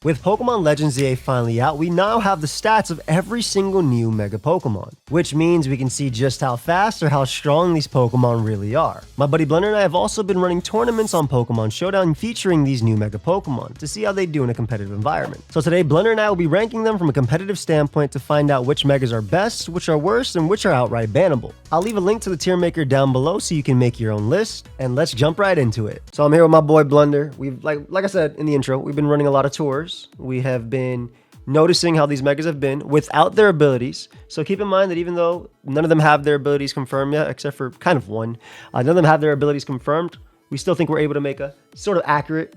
With Pokemon Legends ZA finally out, we now have the stats of every single new Mega Pokemon, which means we can see just how fast or how strong these Pokemon really are. My buddy Blender and I have also been running tournaments on Pokemon Showdown featuring these new Mega Pokemon to see how they do in a competitive environment. So today, Blender and I will be ranking them from a competitive standpoint to find out which Megas are best, which are worst, and which are outright bannable. I'll leave a link to the tier maker down below so you can make your own list, and let's jump right into it. So I'm here with my boy Blender. We've, like I said in the intro, we've been running a lot of tours. We have been noticing how these Megas have been without their abilities. So keep in mind that even though none of them have their abilities confirmed yet, except for kind of one, none of them have their abilities confirmed, we still think we're able to make a sort of accurate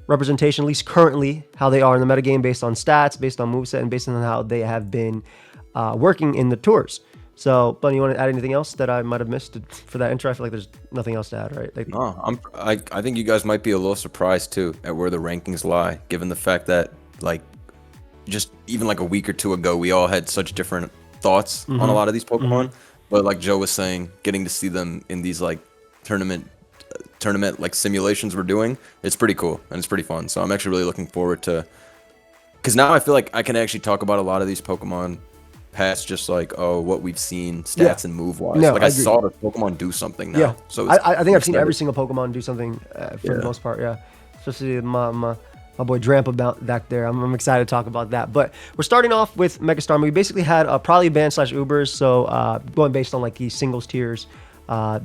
representation, at least currently, how they are in the metagame based on stats, based on moveset, and based on how they have been working in the tours. So, Bunny, you want to add anything else that I might have missed for that intro? I feel like there's nothing else to add, right? Like, no, I think you guys might be a little surprised too at where the rankings lie, given the fact that like just even like a week or two ago, we all had such different thoughts on a lot of these Pokemon. But like Joe was saying, getting to see them in these like tournament like simulations we're doing, it's pretty cool and it's pretty fun. So I'm actually really looking forward to, because now I feel like I can actually talk about a lot of these Pokemon past just like, oh, what we've seen stats and move wise. No, like I saw the Pokemon do something now. Yeah. So I think I've seen every single Pokemon do something for the most part. Yeah, especially my boy Drampa back there. I'm excited to talk about that. But we're starting off with Mega Starmie. We basically had probably band / Ubers. So going based on like these singles tiers,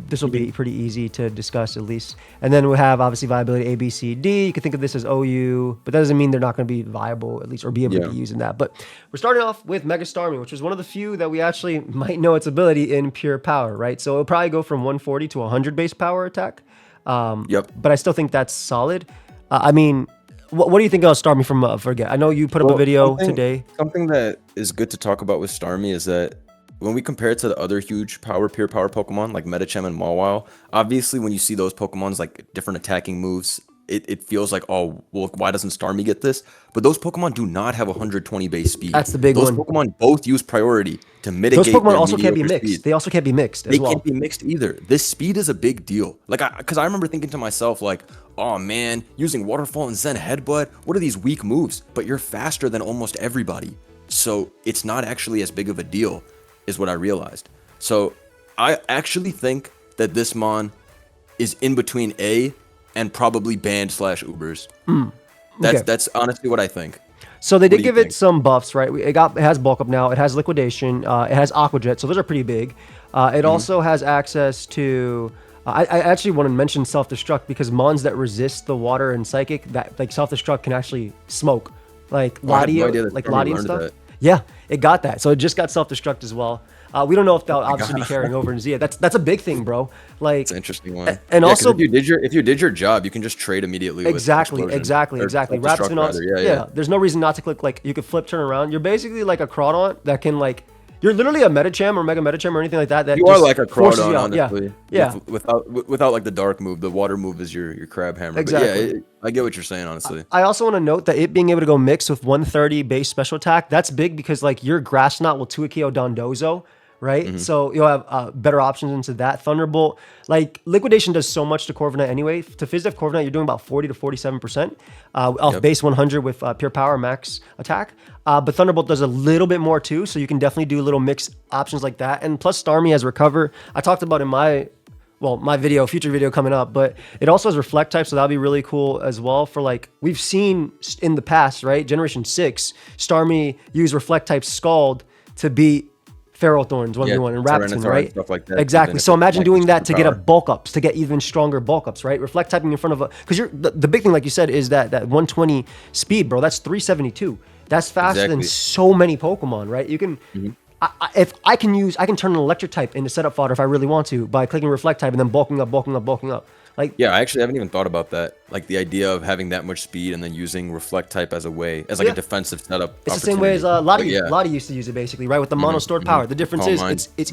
this will be pretty easy to discuss at least. And then we have obviously viability A, B, C, D. You can think of this as OU, but that doesn't mean they're not going to be viable at least or be able to be using that. But we're starting off with Mega Starmie, which is one of the few that we actually might know its ability in pure power, right? So it'll probably go from 140 to 100 base power attack. But I still think that's solid. I mean, what do you think of Starmie from Forget? I know you put up a video today. Something that is good to talk about with Starmie is that when we compare it to the other huge pure power Pokemon like Medicham and Mawile, obviously when you see those Pokemon's like different attacking moves, it feels like, oh, well, why doesn't Starmie get this? But those Pokemon do not have 120 base speed. That's the big one. Those Pokemon both use priority to mitigate. Those Pokemon also can't be mixed. Speed. They also can't be mixed as well. They can't be mixed either. This speed is a big deal. Like, because I remember thinking to myself, like, oh man, using Waterfall and Zen Headbutt, what are these weak moves? But you're faster than almost everybody. So it's not actually as big of a deal, is what I realized. So I actually think that this Mon is in between A and probably banned / Ubers. That's honestly what I think. So they did give it some buffs, right? It has bulk up now. It has liquidation. It has Aqua Jet. So those are pretty big. It also has access to. I actually want to mention self-destruct because mons that resist the water and psychic, that like self-destruct can actually smoke, like Lottie, like Lottie and stuff. Yeah, it got that. So it just got self-destruct as well. We don't know if that'll obviously be carrying over in Zia. That's a big thing, bro. Like, it's an interesting one. And also, if you did your job, you can just trade immediately. Exactly. Rapspin, yeah. There's no reason not to click. Like, you could flip, turn around. You're basically like a Crawdaunt that can like. You're literally a Medicham or Mega Medicham or anything like that. You are like a Crawdaunt, honestly. Yeah. Without like the dark move, the water move is your crab hammer. Exactly. But yeah, I get what you're saying, honestly. I also want to note that it being able to go mix with 130 base special attack, that's big because like your Grass Knot will 2-KO Dondozo, right? So you'll have better options into that. Thunderbolt, like liquidation does so much to Corviknight anyway. To Phys Def Corviknight, you're doing about 40 to 47% off base 100 with pure power max attack. But Thunderbolt does a little bit more too, so you can definitely do little mix options like that. And plus Starmie has Recover. I talked about in my future video coming up, but it also has Reflect type, so that'll be really cool as well for like, we've seen in the past, right? Generation 6, Starmie use Reflect type Scald to beat Feral Thorns 1v1 and Raptor, right? Stuff like that. Exactly. So imagine doing that to get a bulk ups, to get even stronger bulk ups, right? Reflect typing in front of because the big thing, like you said, is that 120 speed, bro. That's 372. That's faster than so many Pokemon, right? You can, I can turn an electric type into setup fodder if I really want to by clicking Reflect type and then bulking up. Like, yeah, I actually haven't even thought about that. Like the idea of having that much speed and then using Reflect type as a defensive setup. It's the same way as Lottie used to use it basically, right? With the mono stored power. The difference is it's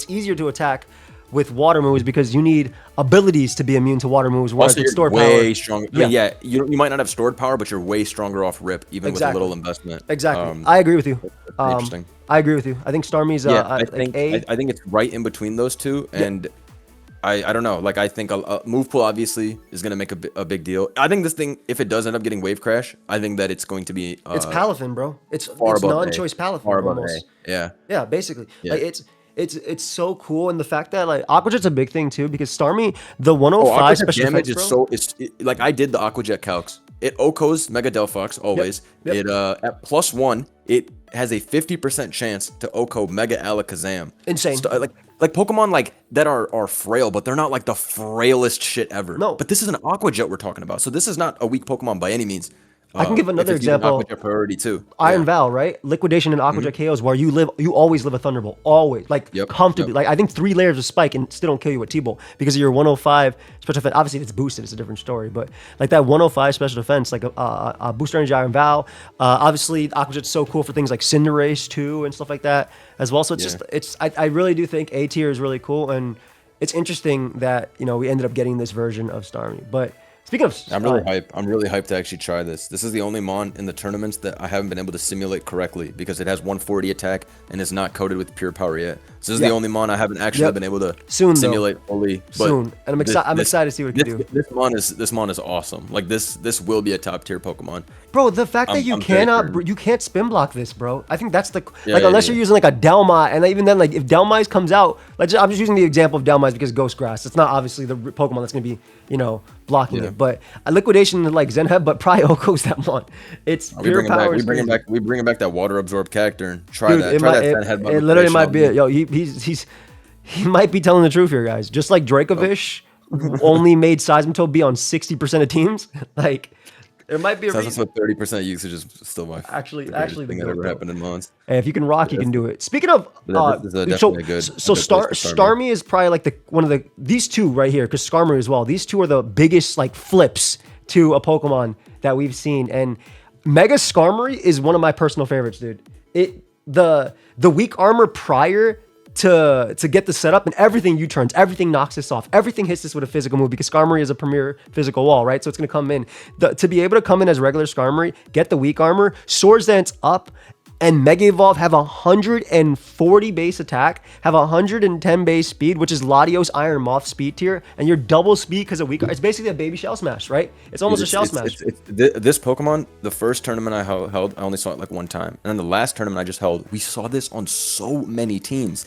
easier to attack with water moves because you need abilities to be immune to water moves. Whereas with stored way stronger. You might not have stored power, but you're way stronger off rip, even with a little investment. Exactly. I agree with you. Interesting. I agree with you. I think Starmie's I think it's right in between those two, and I don't know. Like I think a move pool obviously is gonna make a big deal. I think this thing, if it does end up getting Wave Crash, I think that it's going to be it's Palafin, bro. It's above non-choice Palafin far above almost. A. Yeah. Yeah, basically. Yeah. Like it's so cool, and the fact that like Aqua Jet's a big thing too, because Starmie, the 105 special damage defense, is bro, like I did the Aqua Jet calcs. It OHKOs Mega Delphox always. Yep. It at +1, it has a 50% chance to OHKO Mega Alakazam. Insane. Like Pokemon like that are frail, but they're not like the frailest shit ever. No. But this is an Aqua Jet we're talking about, so this is not a weak Pokemon by any means. I can give another example. Aqua Jet priority too. Iron Val, right? Liquidation and Aqua Jet KOs where you always live a Thunderbolt. Always. Like comfortably. Like I think 3 layers of Spike and still don't kill you with T-Bolt because of your 105 special defense. Obviously, if it's boosted, it's a different story. But like that 105 special defense, like a booster energy Iron Val. Obviously, Aqua Jet's so cool for things like Cinderace too and stuff like that as well. So it's I really do think A tier is really cool, and it's interesting that we ended up getting this version of Starmie. But speaking of, I'm really hyped. I'm really hyped to actually try this. This is the only mon in the tournaments that I haven't been able to simulate correctly because it has 140 attack and is not coated with pure power yet. So this is the only mon I haven't actually been able to simulate fully. Soon, and I'm excited to see what it can do. This mon is awesome. Like this will be a top tier Pokemon. Bro, the fact that you can't spin block this, bro. I think that's unless you're using like a Delma, and even then, like if Delmise comes out, I'm just using the example of Delmise because Ghost Grass. It's not obviously the Pokemon that's gonna be blocking it, but a liquidation like Zenhead, but probably OHKOs that one. It's pure power. We bring back that water absorb Cacturne. Try that Zenhead. It literally might be it. Yo, he might be telling the truth here, guys. Just like Dracovish only made Seismitoad be on 60% of teams. Like there might be a reason. 30% usage is still my actually thing that ever happened in Mons. Hey, if you can rock, you can do it. Speaking of, Starmie is probably like one of these two right here, because Skarmory as well. These two are the biggest like flips to a Pokemon that we've seen, and Mega Skarmory is one of my personal favorites, dude. The weak armor prior to get the setup and everything U-turns, everything knocks this off, everything hits this with a physical move because Skarmory is a premier physical wall, right? So it's going to come in. To be able to come in as regular Skarmory, get the weak armor, Swords Dance up, and Mega Evolve, have 140 base attack, have 110 base speed, which is Latios Iron Moth speed tier, and you're double speed because of weak. It's basically a baby Shell Smash, right? It's almost a Shell Smash. This Pokemon, the first tournament I held, I only saw it like one time, and then the last tournament I just held, we saw this on so many teams.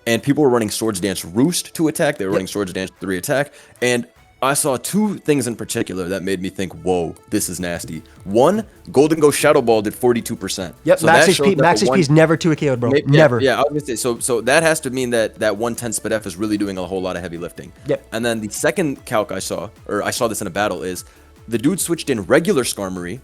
And people were running Swords Dance Roost to attack. They were running Swords Dance 3 attack. And I saw 2 things in particular that made me think, whoa, this is nasty. One, Golden Ghost Shadow Ball did 42%. Yep, so max HP is never 2 KO'd, bro. Never. Yeah, I was gonna say, so that has to mean that 110 SpDef is really doing a whole lot of heavy lifting. Yep. And then the second calc I saw this in a battle, is the dude switched in regular Skarmory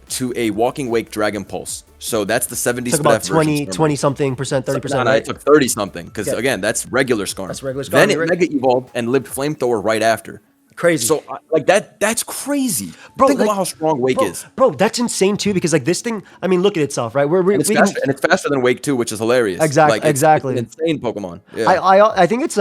to a Walking Wake Dragon Pulse. So that's the 70 SpDef about 20 something percent, 30%. Right? It took 30 something because again, that's regular Skarmory. That's regular Skarmory. Then it Mega Evolved and lived Flamethrower right after. Crazy. So like that's crazy. Bro, think about how strong Wake is. Bro, that's insane too, because like this thing, I mean, look at itself, right? It's faster than Wake too, which is hilarious. Exactly. Like, exactly. It's an insane Pokemon. Yeah. I think it's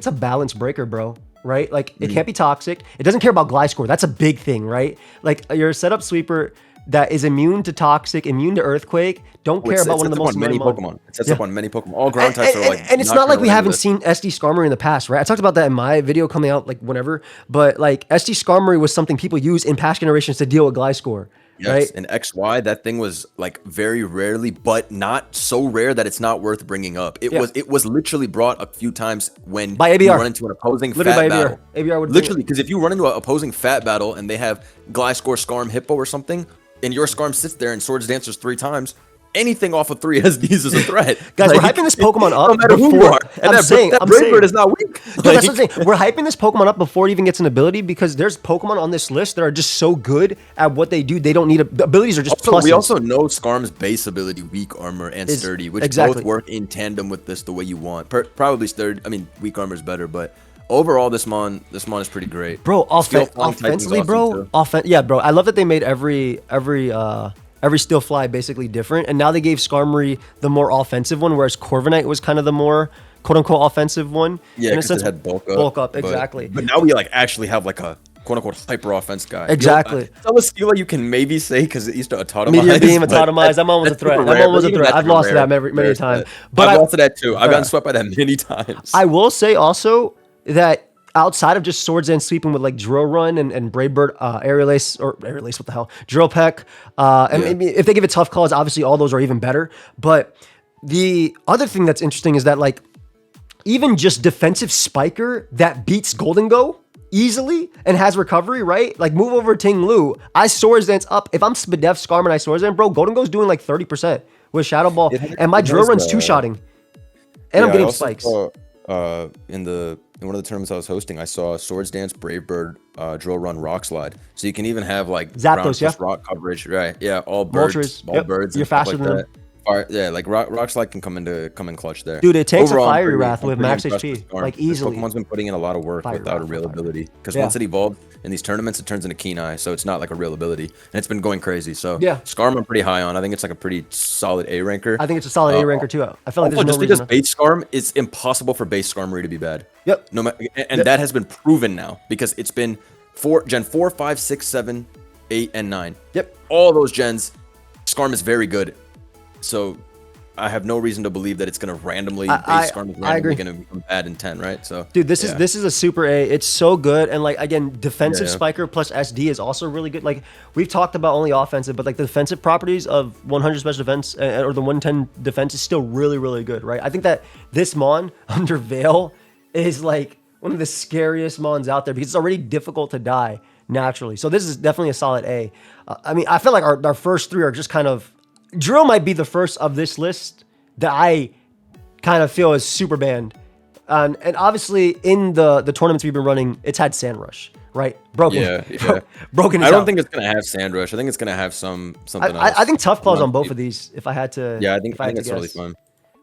a balance breaker, bro. Right? Like it can't be toxic. It doesn't care about Gliscor. That's a big thing, right? Like you're a setup sweeper that is immune to toxic, immune to earthquake. Don't care about one of the most many Pokemon. It sets up on many Pokemon. All ground types are like. And it's not like we haven't seen SD Skarmory in the past, right? I talked about that in my video coming out like whenever. But like SD Skarmory was something people use in past generations to deal with Gliscor. Yes, right? in XY, that thing was like very rarely, but not so rare that it's not worth bringing up. It was literally brought a few times when you run into an opposing fat battle. ABR would literally, because if you run into an opposing fat battle and they have Gliscor, Skarm, Hippo or something, and your Skarm sits there and Swords Dances 3 times, anything off of 3 SDs is a threat. Guys, we're hyping this Pokemon up no matter who you are. And that Brave Bird is not weak. Dude, that's what I'm saying. We're hyping this Pokemon up before it even gets an ability, because there's Pokemon on this list that are just so good at what they do. They don't need the abilities are just pluses. We also know Skarm's base ability, weak armor and sturdy, which both work in tandem with this the way you want. Probably sturdy. I mean, weak armor is better, but overall, this mon is pretty great. Bro, offensively, bro. Bro. I love that they made every Steel Fly basically different, and now they gave Skarmory the more offensive one, whereas Corviknight was kind of the more quote-unquote offensive one. Yeah, because it had bulk up. Exactly. But now we like actually have like a quote-unquote hyper offense guy. Exactly. Celesteela you can maybe say because it used to autotomize. Meteor Beam, autotomize. I'm almost a threat. I've lost to that many times. But I've lost to that too. I've gotten swept by that many times. I will say also that outside of just Swords Dance sweeping with like Drill Run and Brave Bird, Aerial Ace, what the hell? Drill Peck. And maybe if they give it Tough Claws, obviously all those are even better. But the other thing that's interesting is that like even just defensive Spiker that beats Golden Go easily and has recovery, right? Like move over Ting Lu. I Swords Dance up. If I'm Spadef, Skarmory, and I Swords Dance, bro, Golden Go's doing like 30% with Shadow Ball. And my Drill Run's two-shotting. And I'm getting spikes. In one of the tournaments I was hosting, I saw Swords Dance, Brave Bird, Drill Run, Rock Slide. So you can even have like Zapdos, rock coverage, right? Yeah, all birds, Moltres, all birds. You're faster than them. Yeah, like rock Slide can come in clutch there. Dude, it takes overall, a Fiery Wrath with max HP, like easily. Pokemon's been putting in a lot of work without a real ability. Because once it evolved in these tournaments, it turns into Keen Eye, so it's not like a real ability, and it's been going crazy. So Skarm, I'm pretty high on. I think it's like a pretty solid A ranker. I think it's a solid A ranker too. I feel like there's no reason. Just because base Skarm, it's impossible for base Skarmory to be bad. Yep. No matter, and that has been proven now because it's been Gen 4, 5, 6, 7, 8, and 9. Yep. All those gens, Skarm is very good. So I have no reason to believe that it's going to randomly Skarm is randomly going to become bad in 10, right? So dude, this is a super A. It's so good, and like again, defensive Spiker plus SD is also really good. Like we've talked about only offensive, but like the defensive properties of 100 special defense or the 110 defense is still really really good, right? I think that this Mon under Veil is like one of the scariest Mons out there because it's already difficult to die naturally. So this is definitely a solid A. I mean, I feel like our first three are just kind of. Drill might be the first of this list that I kind of feel is super banned. And obviously in the tournaments we've been running, it's had Sand Rush, right? Broken. Yeah. Broken. I don't think it's going to have Sand Rush. I think it's going to have something else. I think Tough Claws on both of these, if I had to. Yeah, I think it's really fun.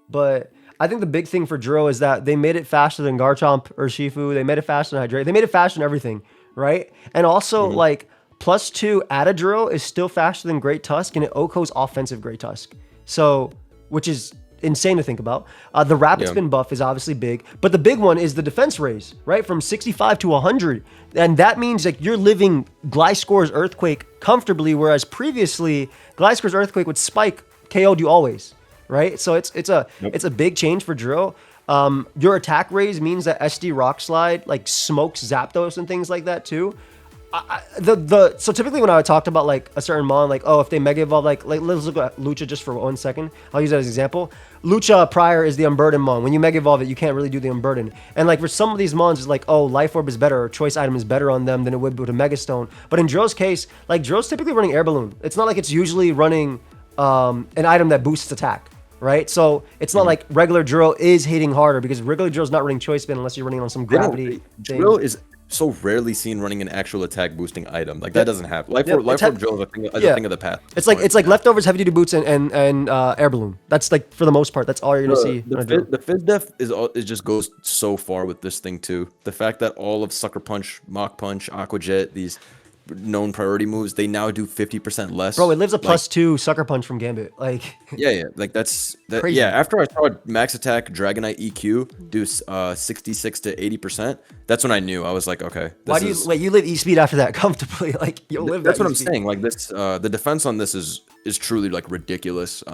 But I think the big thing for Drill is that they made it faster than Garchomp or Shifu. They made it faster than Hydrate. They made it faster than everything, right? And also like, +2 Adadrill is still faster than Great Tusk, and it OHKO's offensive Great Tusk. So, which is insane to think about. The Rapid Spin buff is obviously big, but the big one is the defense raise, right? From 65 to 100. And that means like you're living Gliscor's Earthquake comfortably, whereas previously Gliscor's Earthquake would spike KO'd you always, right? So it's a big change for Drill. Your attack raise means that SD Rock Slide like smokes Zapdos and things like that too. So typically when I talked about like a certain Mon, like, oh, if they Mega Evolve, like let's look at Lucha just for 1 second. I'll use that as an example. Lucha prior is the Unburden Mon. When you Mega Evolve it, you can't really do the Unburden. And like for some of these Mons, it's like, oh, Life Orb is better or Choice Item is better on them than it would with a Mega Stone. But in Drill's case, like Drill's typically running Air Balloon. It's not like it's usually running an item that boosts attack, right? So it's not like regular Drill is hitting harder because regular Drill's not running Choice Spin unless you're running on some gravity thing. Drill is so rarely seen running an actual attack boosting item. Like that doesn't happen. Life Orb Drill is a thing of the past. It's like leftovers, heavy duty boots, and Air Balloon. That's like for the most part. That's all you're gonna see. The Fizz Def it just goes so far with this thing too. The fact that all of Sucker Punch, Mach Punch, Aqua Jet, these known priority moves, they now do 50% less. Bro, it lives a +2 Sucker Punch from Gambit. Like like that's crazy. Yeah, after I saw Max Attack Dragonite EQ do 66 to 80%, that's when I knew. I was like, okay, why do you live E-Speed after that comfortably? Like you'll live that's what I'm saying. Like this the defense on this is truly like ridiculous.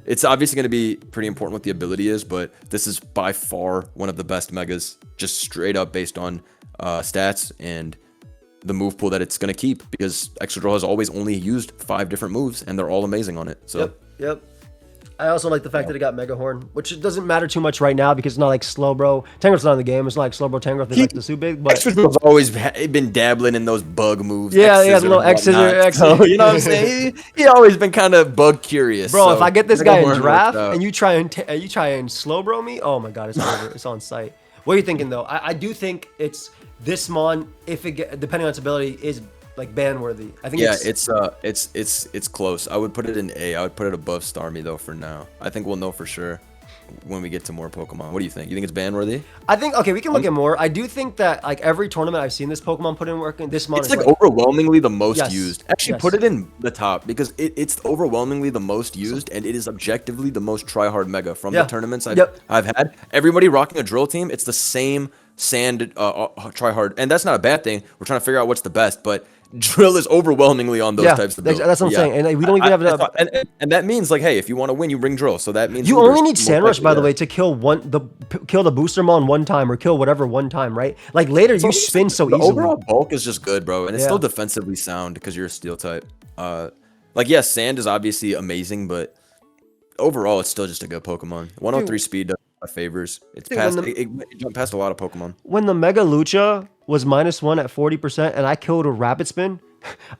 It's obviously going to be pretty important what the ability is, but this is by far one of the best megas just straight up based on stats and the move pool that it's going to keep, because Excadrill has always only used 5 different moves and they're all amazing on it. So yep. I also like the fact that it got Mega Horn, which doesn't matter too much right now because it's not like Slowbro. Tangrowth's not in the game. It's not like Slowbro Tangrowth is like the super big, but Excadrill's always been dabbling in those bug moves. Yeah, he has a little X-Scissor. So, you know what I'm saying? He always been kind of bug curious. Bro, so if I get this guy in draft and you try and Slowbro me, oh my god, it's over. It's on site. What are you thinking though? I do think it's this Mon, if it depending on its ability, is like ban worthy. I think it's close. I would put it in A. I would put it above Starmie though for now. I think we'll know for sure when we get to more Pokemon. What do you think? You think it's ban worthy? I think we can look at more. I do think that like every tournament I've seen this Pokemon put in work, and this Mon it's is like overwhelmingly the most used. Actually, yes. Put it in the top because it's overwhelmingly the most used, and it is objectively the most try-hard mega from the tournaments I've had. Everybody rocking a Drill team, it's the same sand try hard, and that's not a bad thing. We're trying to figure out what's the best, but Drill is overwhelmingly on those types of builds. That's what I'm saying. And like, we don't even have enough. And that means like, hey, if you want to win, you bring Drill. So that means you only need Sandrush, by the way, to kill the Booster Mon one time or kill whatever one time, right? Like later you spin so easily. Overall bulk is just good, bro, and it's still defensively sound because you're a Steel type. Like yes, Sand is obviously amazing, but overall it's still just a good Pokemon. 103 speed does my favors. It's past it jumped past a lot of Pokemon. When the Megalucha was -1 at 40% and I killed a Rapid Spin,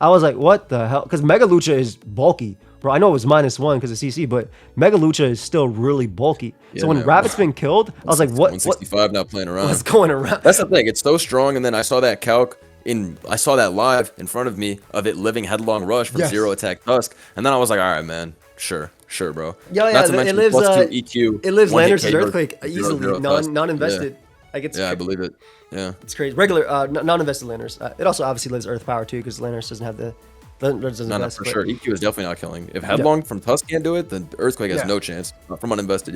I was like, what the hell? Because Megalucha is bulky, bro. I know it was -1 because of CC, but Megalucha is still really bulky. So when Rapid Spin killed, I was like, what? 165 not playing around. What's going around? That's the thing. It's so strong, and then I saw that calc. I saw that live in front of me of it living Headlong Rush from 0 attack Tusk, and then I was like, all right, man, sure, bro. Yeah, Not to mention it lives +2 EQ. It lives Landers' Earthquake easily, non-invested. Like Yeah, I believe it. Yeah, it's crazy. Regular, non-invested Landers. It also obviously lives Earth Power too, because Landers doesn't have the. No, for sure. EQ is definitely not killing. If Headlong from Tusk can't do it, then Earthquake has no chance. From uninvested,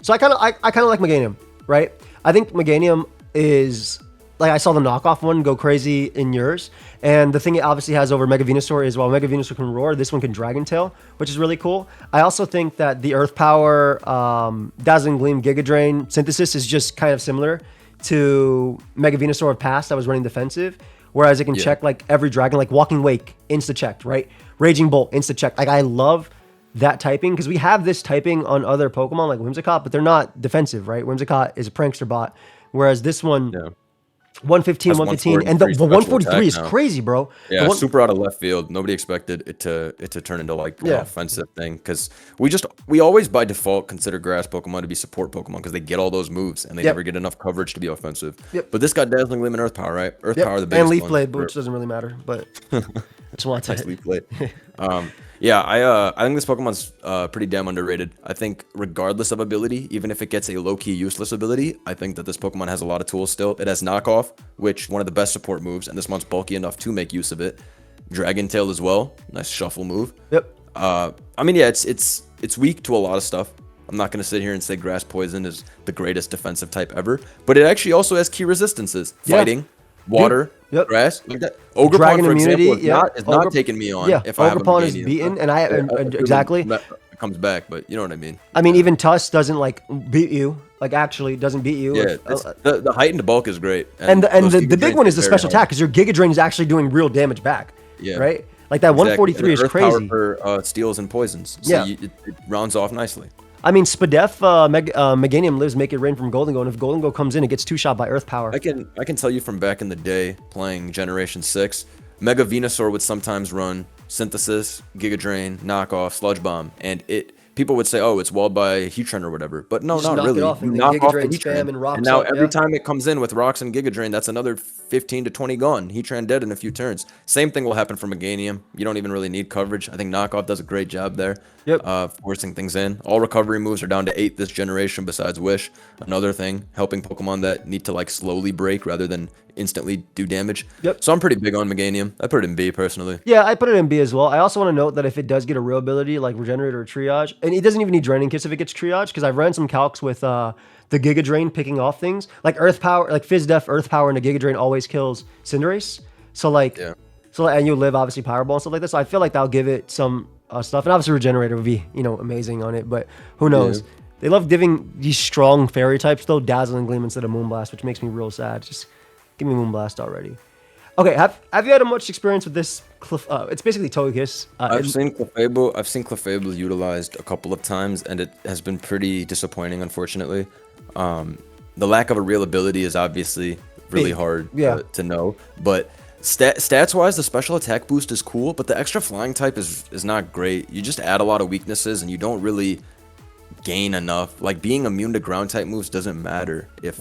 So I kind of like Meganium, right? I think Meganium is like I saw the knockoff one go crazy in yours, and the thing it obviously has over Mega Venusaur is while Mega Venusaur can roar, this one can Dragon Tail, which is really cool. I also think that the Earth Power, Dazzling Gleam, Giga Drain synthesis is just kind of similar to Mega Venusaur of past that was running defensive, whereas it can check like every dragon, like Walking Wake, insta checked, right? Raging Bolt, insta checked. Like I love that typing because we have this typing on other Pokemon like Whimsicott, but they're not defensive, right? Whimsicott is a prankster bot, whereas this one, 115, 115, and the 143 is crazy, bro. Yeah, super out of left field. Nobody expected it to turn into like an offensive thing because we always by default consider grass Pokemon to be support Pokemon because they get all those moves and they never get enough coverage to be offensive. But this got Dazzling Gleam and Earth Power, right? Earth Power, the biggest and Leaf one. Blade, which doesn't really matter, but I just want to Leaf Blade. I think this Pokemon's pretty damn underrated. I think regardless of ability, even if it gets a low-key useless ability, I think that this Pokemon has a lot of tools still. It has Knockoff, which one of the best support moves, and this one's bulky enough to make use of it. Dragon Tail as well, nice shuffle move. I mean, it's weak to a lot of stuff. I'm not going to sit here and say Grass Poison is the greatest defensive type ever, but it actually also has key resistances. Fighting, water, grass, like that. Dragon for immunity, example, is not taking me on. If I have Ogerpon is beaten, and exactly. It comes back, but you know what I mean. I mean, even Tusk doesn't like beat you. Like actually doesn't beat you. Yeah, the heightened bulk is great. And the big one is the special attack because your Giga Drain is actually doing real damage back. Right. Like that 143 is crazy. Power for steals and poisons. So it rounds off nicely. I mean, Spadef, Meganium lives Make It Rain from Golden Go, and if Golden Go comes in, it gets 2-shot by Earth Power. I can tell you from back in the day playing Generation 6, Mega Venusaur would sometimes run Synthesis, Giga Drain, Knockoff, Sludge Bomb, and people would say, oh, it's walled by Heatran or whatever. But no, not really. Knock off the Heatran. And now every time it comes in with Rocks and Giga Drain, that's another 15 to 20 gone. Heatran dead in a few turns. Same thing will happen for Meganium. You don't even really need coverage. I think Knockoff does a great job there. Forcing things in. All recovery moves are down to 8 this generation besides Wish. Another thing, helping Pokemon that need to like slowly break rather than instantly do damage. So I'm pretty big on Meganium. I put it in B personally. Yeah, I put it in B as well. I also want to note that if it does get a real ability like Regenerate or Triage, and it doesn't even need Draining Kiss if it gets Triage, because I've ran some calcs with the Giga Drain picking off things. Like Earth Power, like Fizz Def, Earth Power, and a Giga Drain always kills Cinderace. So like, and you live obviously Powerball and stuff like this. So I feel like that'll give it some stuff. And obviously Regenerator would be, amazing on it, but who knows? They love giving these strong fairy types though, Dazzling Gleam instead of Moonblast, which makes me real sad. Just give me Moonblast already. Okay, have you had much experience with this? It's basically Togekiss. I've seen Clefable utilized a couple of times, and it has been pretty disappointing, unfortunately. The lack of a real ability is obviously really hard to know, but stats-wise, the special attack boost is cool, but the extra flying type is not great. You just add a lot of weaknesses, and you don't really gain enough. Like, being immune to ground type moves doesn't matter if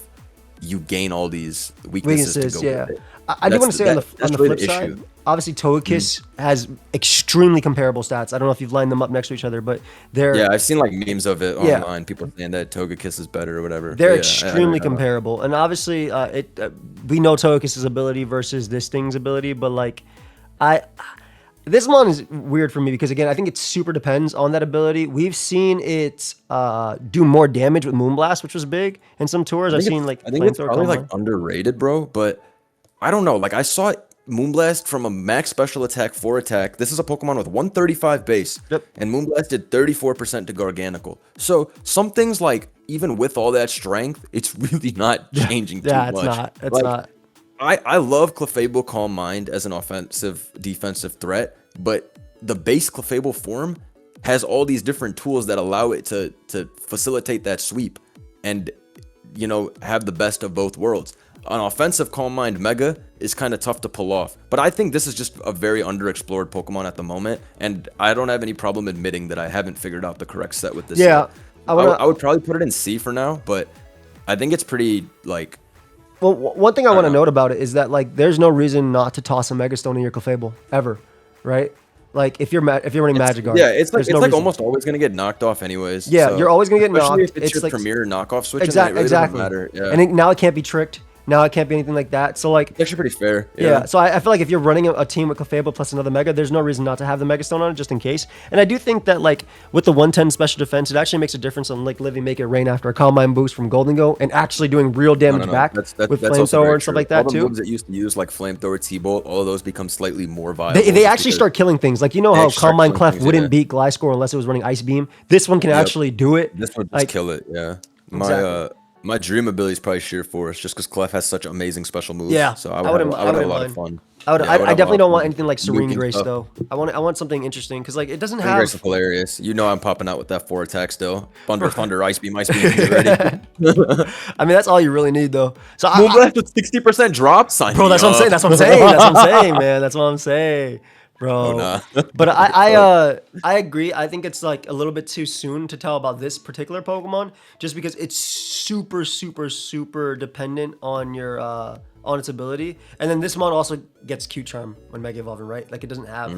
you gain all these weaknesses to go with it. I do want to say on the flip side, obviously Togekiss has extremely comparable stats. I don't know if you've lined them up next to each other, but they're... Yeah, I've seen like memes of it online. People saying that Togekiss is better or whatever. They're extremely comparable. And obviously, we know Togekiss's ability versus this thing's ability, but like, this one is weird for me because, again, I think it super depends on that ability. We've seen it do more damage with Moonblast, which was big in some tours. I think it's probably like underrated, bro. But I don't know. Like I saw it Moonblast from a max special attack 4 attack. This is a Pokemon with 135 base. Yep. And Moonblast did 34% to Garganical. So some things like, even with all that strength, it's really not changing too much. It's not. It's like, not. I love Clefable Calm Mind as an offensive defensive threat, but the base Clefable form has all these different tools that allow it to facilitate that sweep and, you know, have the best of both worlds. An offensive Calm Mind Mega is kind of tough to pull off, but I think this is just a very underexplored Pokemon at the moment, and I don't have any problem admitting that I haven't figured out the correct set with this. Yeah, set. I would probably put it in C for now, but I think it's pretty, like... Well, one thing I want to note about it is that, like, there's no reason not to toss a Mega Stone in your Clefable, ever, right? Like, if you're running Magikarp, yeah, it's like almost always gonna get knocked off anyways. Yeah, so, you're always gonna get knocked. If it's your like, premier knockoff switch. Exactly. It really doesn't matter. Yeah. And now it can't be tricked. Now it can't be anything like that. So like, it's actually pretty fair. Yeah. So I feel like if you're running a team with Clefable plus another Mega, there's no reason not to have the Mega Stone on it just in case. And I do think that like with the 110 special defense, it actually makes a difference on like living Make It Rain after a Calm Mind boost from Golden Go and actually doing real damage back with Flamethrower and stuff like that all the too. Moves that used to use like Flamethrower, T-Bolt, all of those become slightly more viable. They actually start killing things. Like, you know how Calm Mind Clef wouldn't beat Gliscor unless it was running Ice Beam. This one can actually do it. This one like, just kill it. Yeah. My dream ability is probably Sheer Force, just because Clef has such amazing special moves. Yeah, so I would have a lot of fun. I definitely don't want anything like Serene Grace though. I want something interesting because like it doesn't have. Grace is hilarious. You know I'm popping out with that 4 attack still. Thunder, Ice Beam, get ready. I mean that's all you really need though. So Moonblast with 60% drop. Sign bro, that's what I'm saying. That's what I'm saying. That's what I'm saying, man. That's what I'm saying. Bro, oh, nah. But I agree. I think it's like a little bit too soon to tell about this particular Pokemon, just because it's super dependent on your on its ability. And then this mon also gets Q Charm when Mega Evolving, right? Like it doesn't have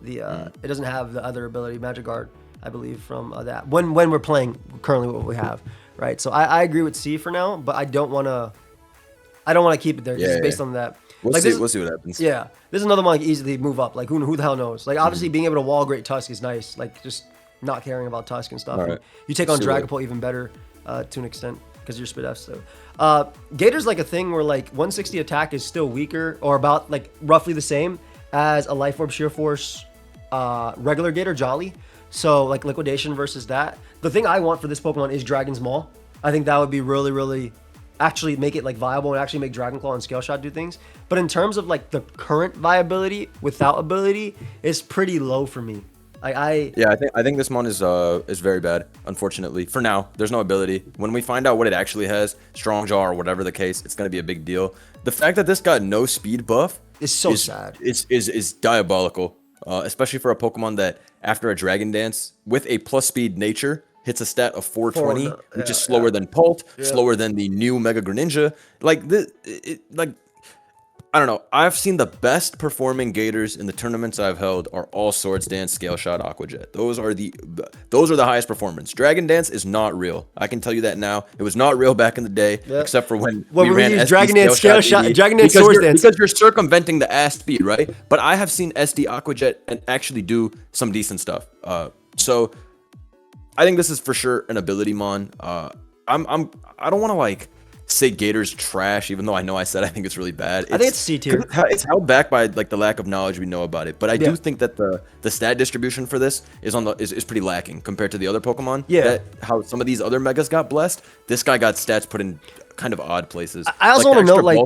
it doesn't have the other ability, Magic Guard, I believe, from that. When we're playing currently what we have, right? So I agree with C for now, but I don't want to keep it there just based on that. We'll see what happens. Yeah, this is another one like easily move up. Like who the hell knows? Like obviously being able to wall Great Tusk is nice. Like just not caring about Tusk and stuff. Right. And you take on Dragapult even better to an extent because you're Spit F. So Gator's like a thing where like 160 attack is still weaker or about like roughly the same as a Life Orb Sheer Force regular Gator Jolly. So like liquidation versus that. The thing I want for this Pokemon is Dragon's Maw. I think that would be really actually make it like viable and actually make Dragon Claw and Scale Shot do things. But in terms of like the current viability without ability, it's pretty low for me. I think this mon is very bad, unfortunately. For now, there's no ability. When we find out what it actually has, Strong Jaw or whatever the case, it's gonna be a big deal. The fact that this got no speed buff is so sad. Is diabolical, especially for a Pokemon that after a Dragon Dance with a plus speed nature hits a stat of 420, which is slower than Pult, slower than the new Mega Greninja. Like I don't know. I've seen the best performing Gators in the tournaments I've held are all Swords Dance, Scale Shot, Aqua Jet. Those are the highest performance. Dragon Dance is not real. I can tell you that now. It was not real back in the day, except for when we ran SD Dragon Dance, Scale Shot, Dragon Dance, Swords Dance. Because you're circumventing the ass speed, right? But I have seen SD Aqua Jet and actually do some decent stuff. So I think this is for sure an ability mon. I don't want to like say Gator's trash, even though I know I said I think it's really bad. I think it's C tier. It's held back by like the lack of knowledge we know about it. But I do think that the stat distribution for this is pretty lacking compared to the other Pokemon. Yeah. That how some of these other Megas got blessed. This guy got stats put in kind of odd places. I also want to note like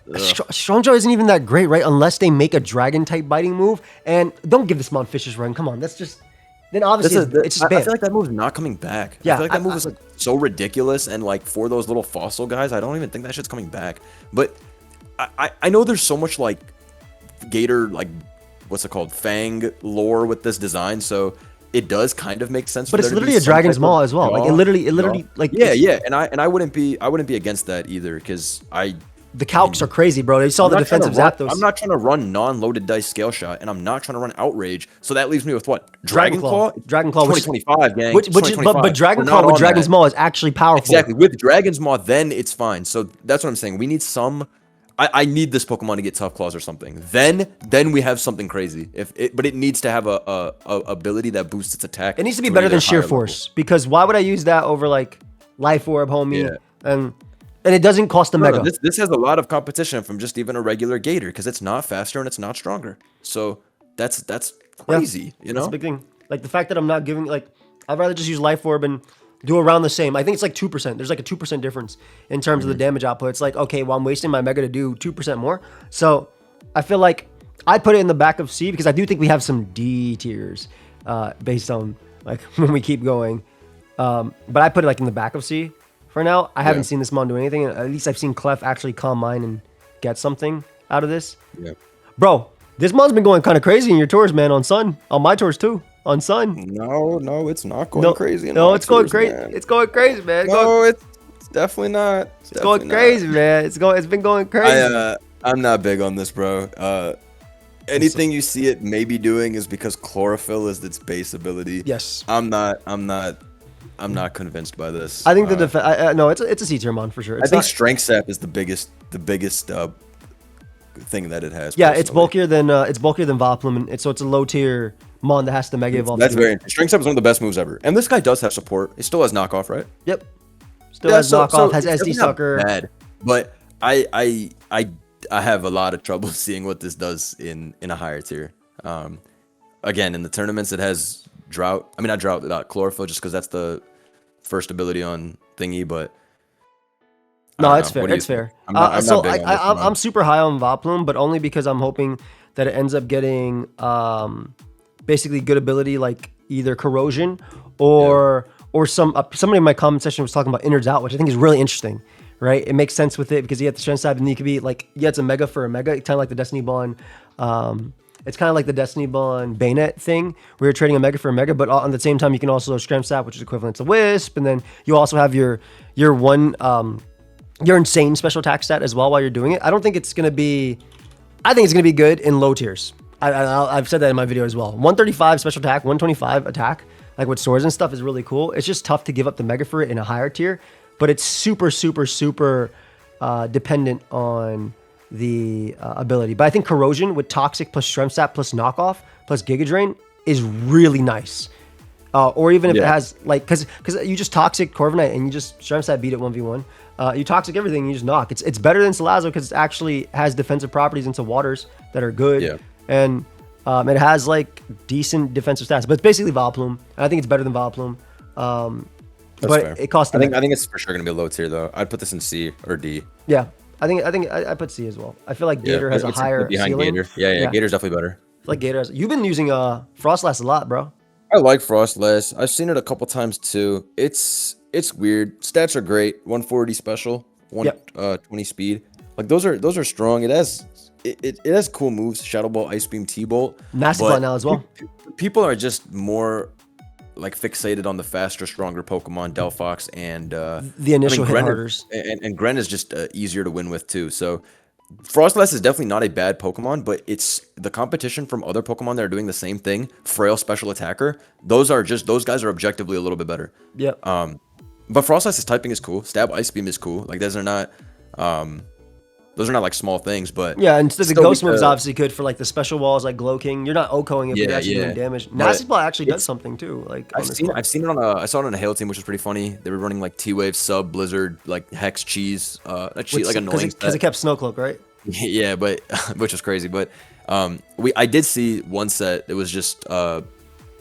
Strongjaw isn't even that great, right? Unless they make a Dragon type biting move. And don't give this mon Fish's Run. Come on, that's just. Then obviously it's just bad. I feel like that move's not coming back. Yeah, I feel like that move is like so ridiculous, and like for those little fossil guys, I don't even think that shit's coming back. But I know there's so much like Gator, like what's it called, Fang lore with this design, so it does kind of make sense. But it's literally a Dragon's Maw as well. Like it literally like and I wouldn't be against that either because the calcs are crazy, bro. You saw the defensive Zapdos. I'm not trying to run non-loaded dice Scale Shot, and I'm not trying to run Outrage. So that leaves me with what? Dragon Claw? Dragon Claw. 2025, gang. But Dragon Claw with Dragon's Maw is actually powerful. Exactly. With Dragon's Maw, then it's fine. So that's what I'm saying. We need some... I need this Pokemon to get Tough Claws or something. Then we have something crazy. But it needs to have a ability that boosts its attack. It needs to be better than Sheer Force. Because why would I use that over like Life Orb, homie? Yeah. And... And it doesn't cost a mega. This has a lot of competition from just even a regular Gator because it's not faster and it's not stronger. So that's crazy, you know? That's a big thing. Like the fact that I'm not giving, like, I'd rather just use Life Orb and do around the same. I think it's like 2%. There's like a 2% difference in terms of the damage output. It's like, okay, well, I'm wasting my mega to do 2% more. So I feel like I put it in the back of C because I do think we have some D tiers based on like when we keep going. But I put it like in the back of C for now. I haven't seen this mon do anything. At least I've seen Clef actually calm mine and get something out of this. Yeah. Bro, this mon's been going kind of crazy in your tours, man, on Sun. On my tours too. On Sun. No, it's not going crazy. No, it's going crazy. It's going crazy, man. It's definitely not. It's going crazy, man. It's been going crazy. I'm not big on this, bro. Anything you see it maybe doing is because chlorophyll is its base ability. Yes. I'm not convinced by this. I think no, it's a C tier mon for sure. I think Strength Sap is the biggest thing that it has. Yeah, personally. It's bulkier than Voplum, and so it's a low tier mon that has to mega evolve. That's very interesting. Strength Sap is one of the best moves ever, and this guy does have support. It still has knockoff, right? Yep. Still has knockoff. Has SD sucker. Bad, but I have a lot of trouble seeing what this does in a higher tier. Again, in the tournaments, it has drought. I mean, not drought, chlorophyll, just because that's the first ability on thingy. But no, it's fair. It's fair. I'm super high on Voplum, but only because I'm hoping that it ends up getting basically good ability like either corrosion or somebody in my comment section was talking about innards out, which I think is really interesting. Right, it makes sense with it because you have the strength side, and you could be like, it's a mega for a mega, kind of like the Destiny Bond. It's kind of like the Destiny Bond Bayonet thing, where you're trading a mega for a mega, but at the same time, you can also strength sap, which is equivalent to Wisp, and then you also have your insane special attack stat as well while you're doing it. I think it's gonna be good in low tiers. I've said that in my video as well. 135 special attack, 125 attack, like with swords and stuff, is really cool. It's just tough to give up the mega for it in a higher tier. But it's super, super, super dependent on the ability. But I think Corrosion with Toxic plus Strength Sap plus Knockoff plus Giga Drain is really nice. Or even if it has, like, because you just Toxic Corviknight and you just Strength Sap beat it 1v1. You Toxic everything and you just knock. It's better than Salazzle because it actually has defensive properties into waters that are good. Yeah. And it has, like, decent defensive stats. But it's basically Voplum. And I think it's better than Voplum. That's but fair. It costs. I think it's for sure gonna be a low tier though. I'd put this in C or D. Yeah, I put C as well. I feel like Gator has a higher ceiling. Gator. Yeah, Gator's definitely better. I feel like Gator has. You've been using Froslass a lot, bro. I like Froslass. I've seen it a couple times too. It's weird. Stats are great. 140 special, 120 speed. Like those are strong. It has cool moves. Shadow Ball, Ice Beam, T-Bolt. Massive Ball now as well. People are just more like fixated on the faster, stronger Pokemon, Delphox and the initial hit harders. And Gren is just easier to win with too. So Froslass is definitely not a bad Pokemon, but it's the competition from other Pokemon that are doing the same thing. Frail special attacker. Those guys are objectively a little bit better. Yeah. But Froslass's typing is cool. Stab Ice Beam is cool. Like those are not like small things, but yeah, and the Ghost move is obviously good for like the special walls, like Glow King. You're not OHKOing it, but you're actually doing damage. Nasty Ball actually does something too. Like I've seen it I saw it on a Hail team, which was pretty funny. They were running like T-Wave, Sub, Blizzard, like Hex, Cheese, like annoying because it kept Snowcloak, right? Yeah, but which was crazy. But I did see one set. It was just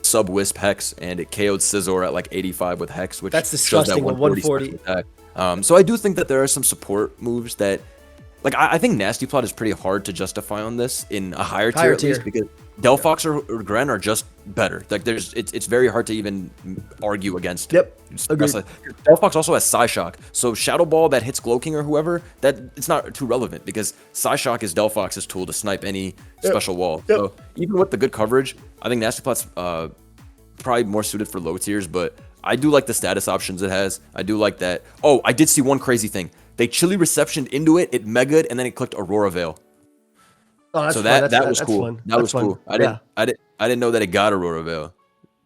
Sub Wisp Hex, and it KO'd Scizor at like 85 with Hex, which that's disgusting. Shows that 140 attack. So I do think that there are some support moves that. Like, I think Nasty Plot is pretty hard to justify on this in a higher tier at least, because Delphox or Gren are just better. Like, it's very hard to even argue against. Yep. Agreed. Delphox also has Psyshock, so Shadow Ball that hits Glow King or whoever, that it's not too relevant because Psyshock is Delphox's tool to snipe any special wall. Yep. So even with the good coverage, I think Nasty Plot's probably more suited for low tiers, but I do like the status options it has. I do like that. Oh, I did see one crazy thing. They chilly receptioned into it, it mega'd, and then it clicked Aurora Veil. Oh, that's so fun. that was cool. Fun. That was cool. I didn't know that it got Aurora Veil.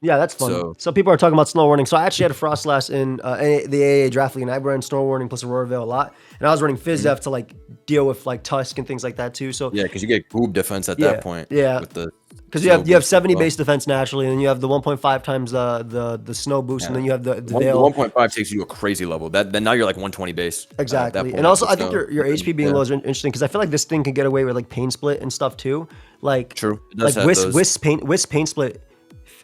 Yeah, that's fun. So people are talking about Snow Warning. So I actually had a Froslass in the AA Draft League, and I ran Snow Warning plus Aurora Veil a lot. And I was running Fizz-F to like deal with like Tusk and things like that too. So yeah, because you get Goob defense at that point. Yeah, because you have 70 base defense naturally, and then you have the 1.5 times the snow boost, and then you have the Veil. 1.5 takes you to a crazy level. Then now you're like 120 base. Exactly, and also I think your HP being low is interesting because I feel like this thing can get away with like Pain Split and stuff too. Like true, like Wisp Pain Split.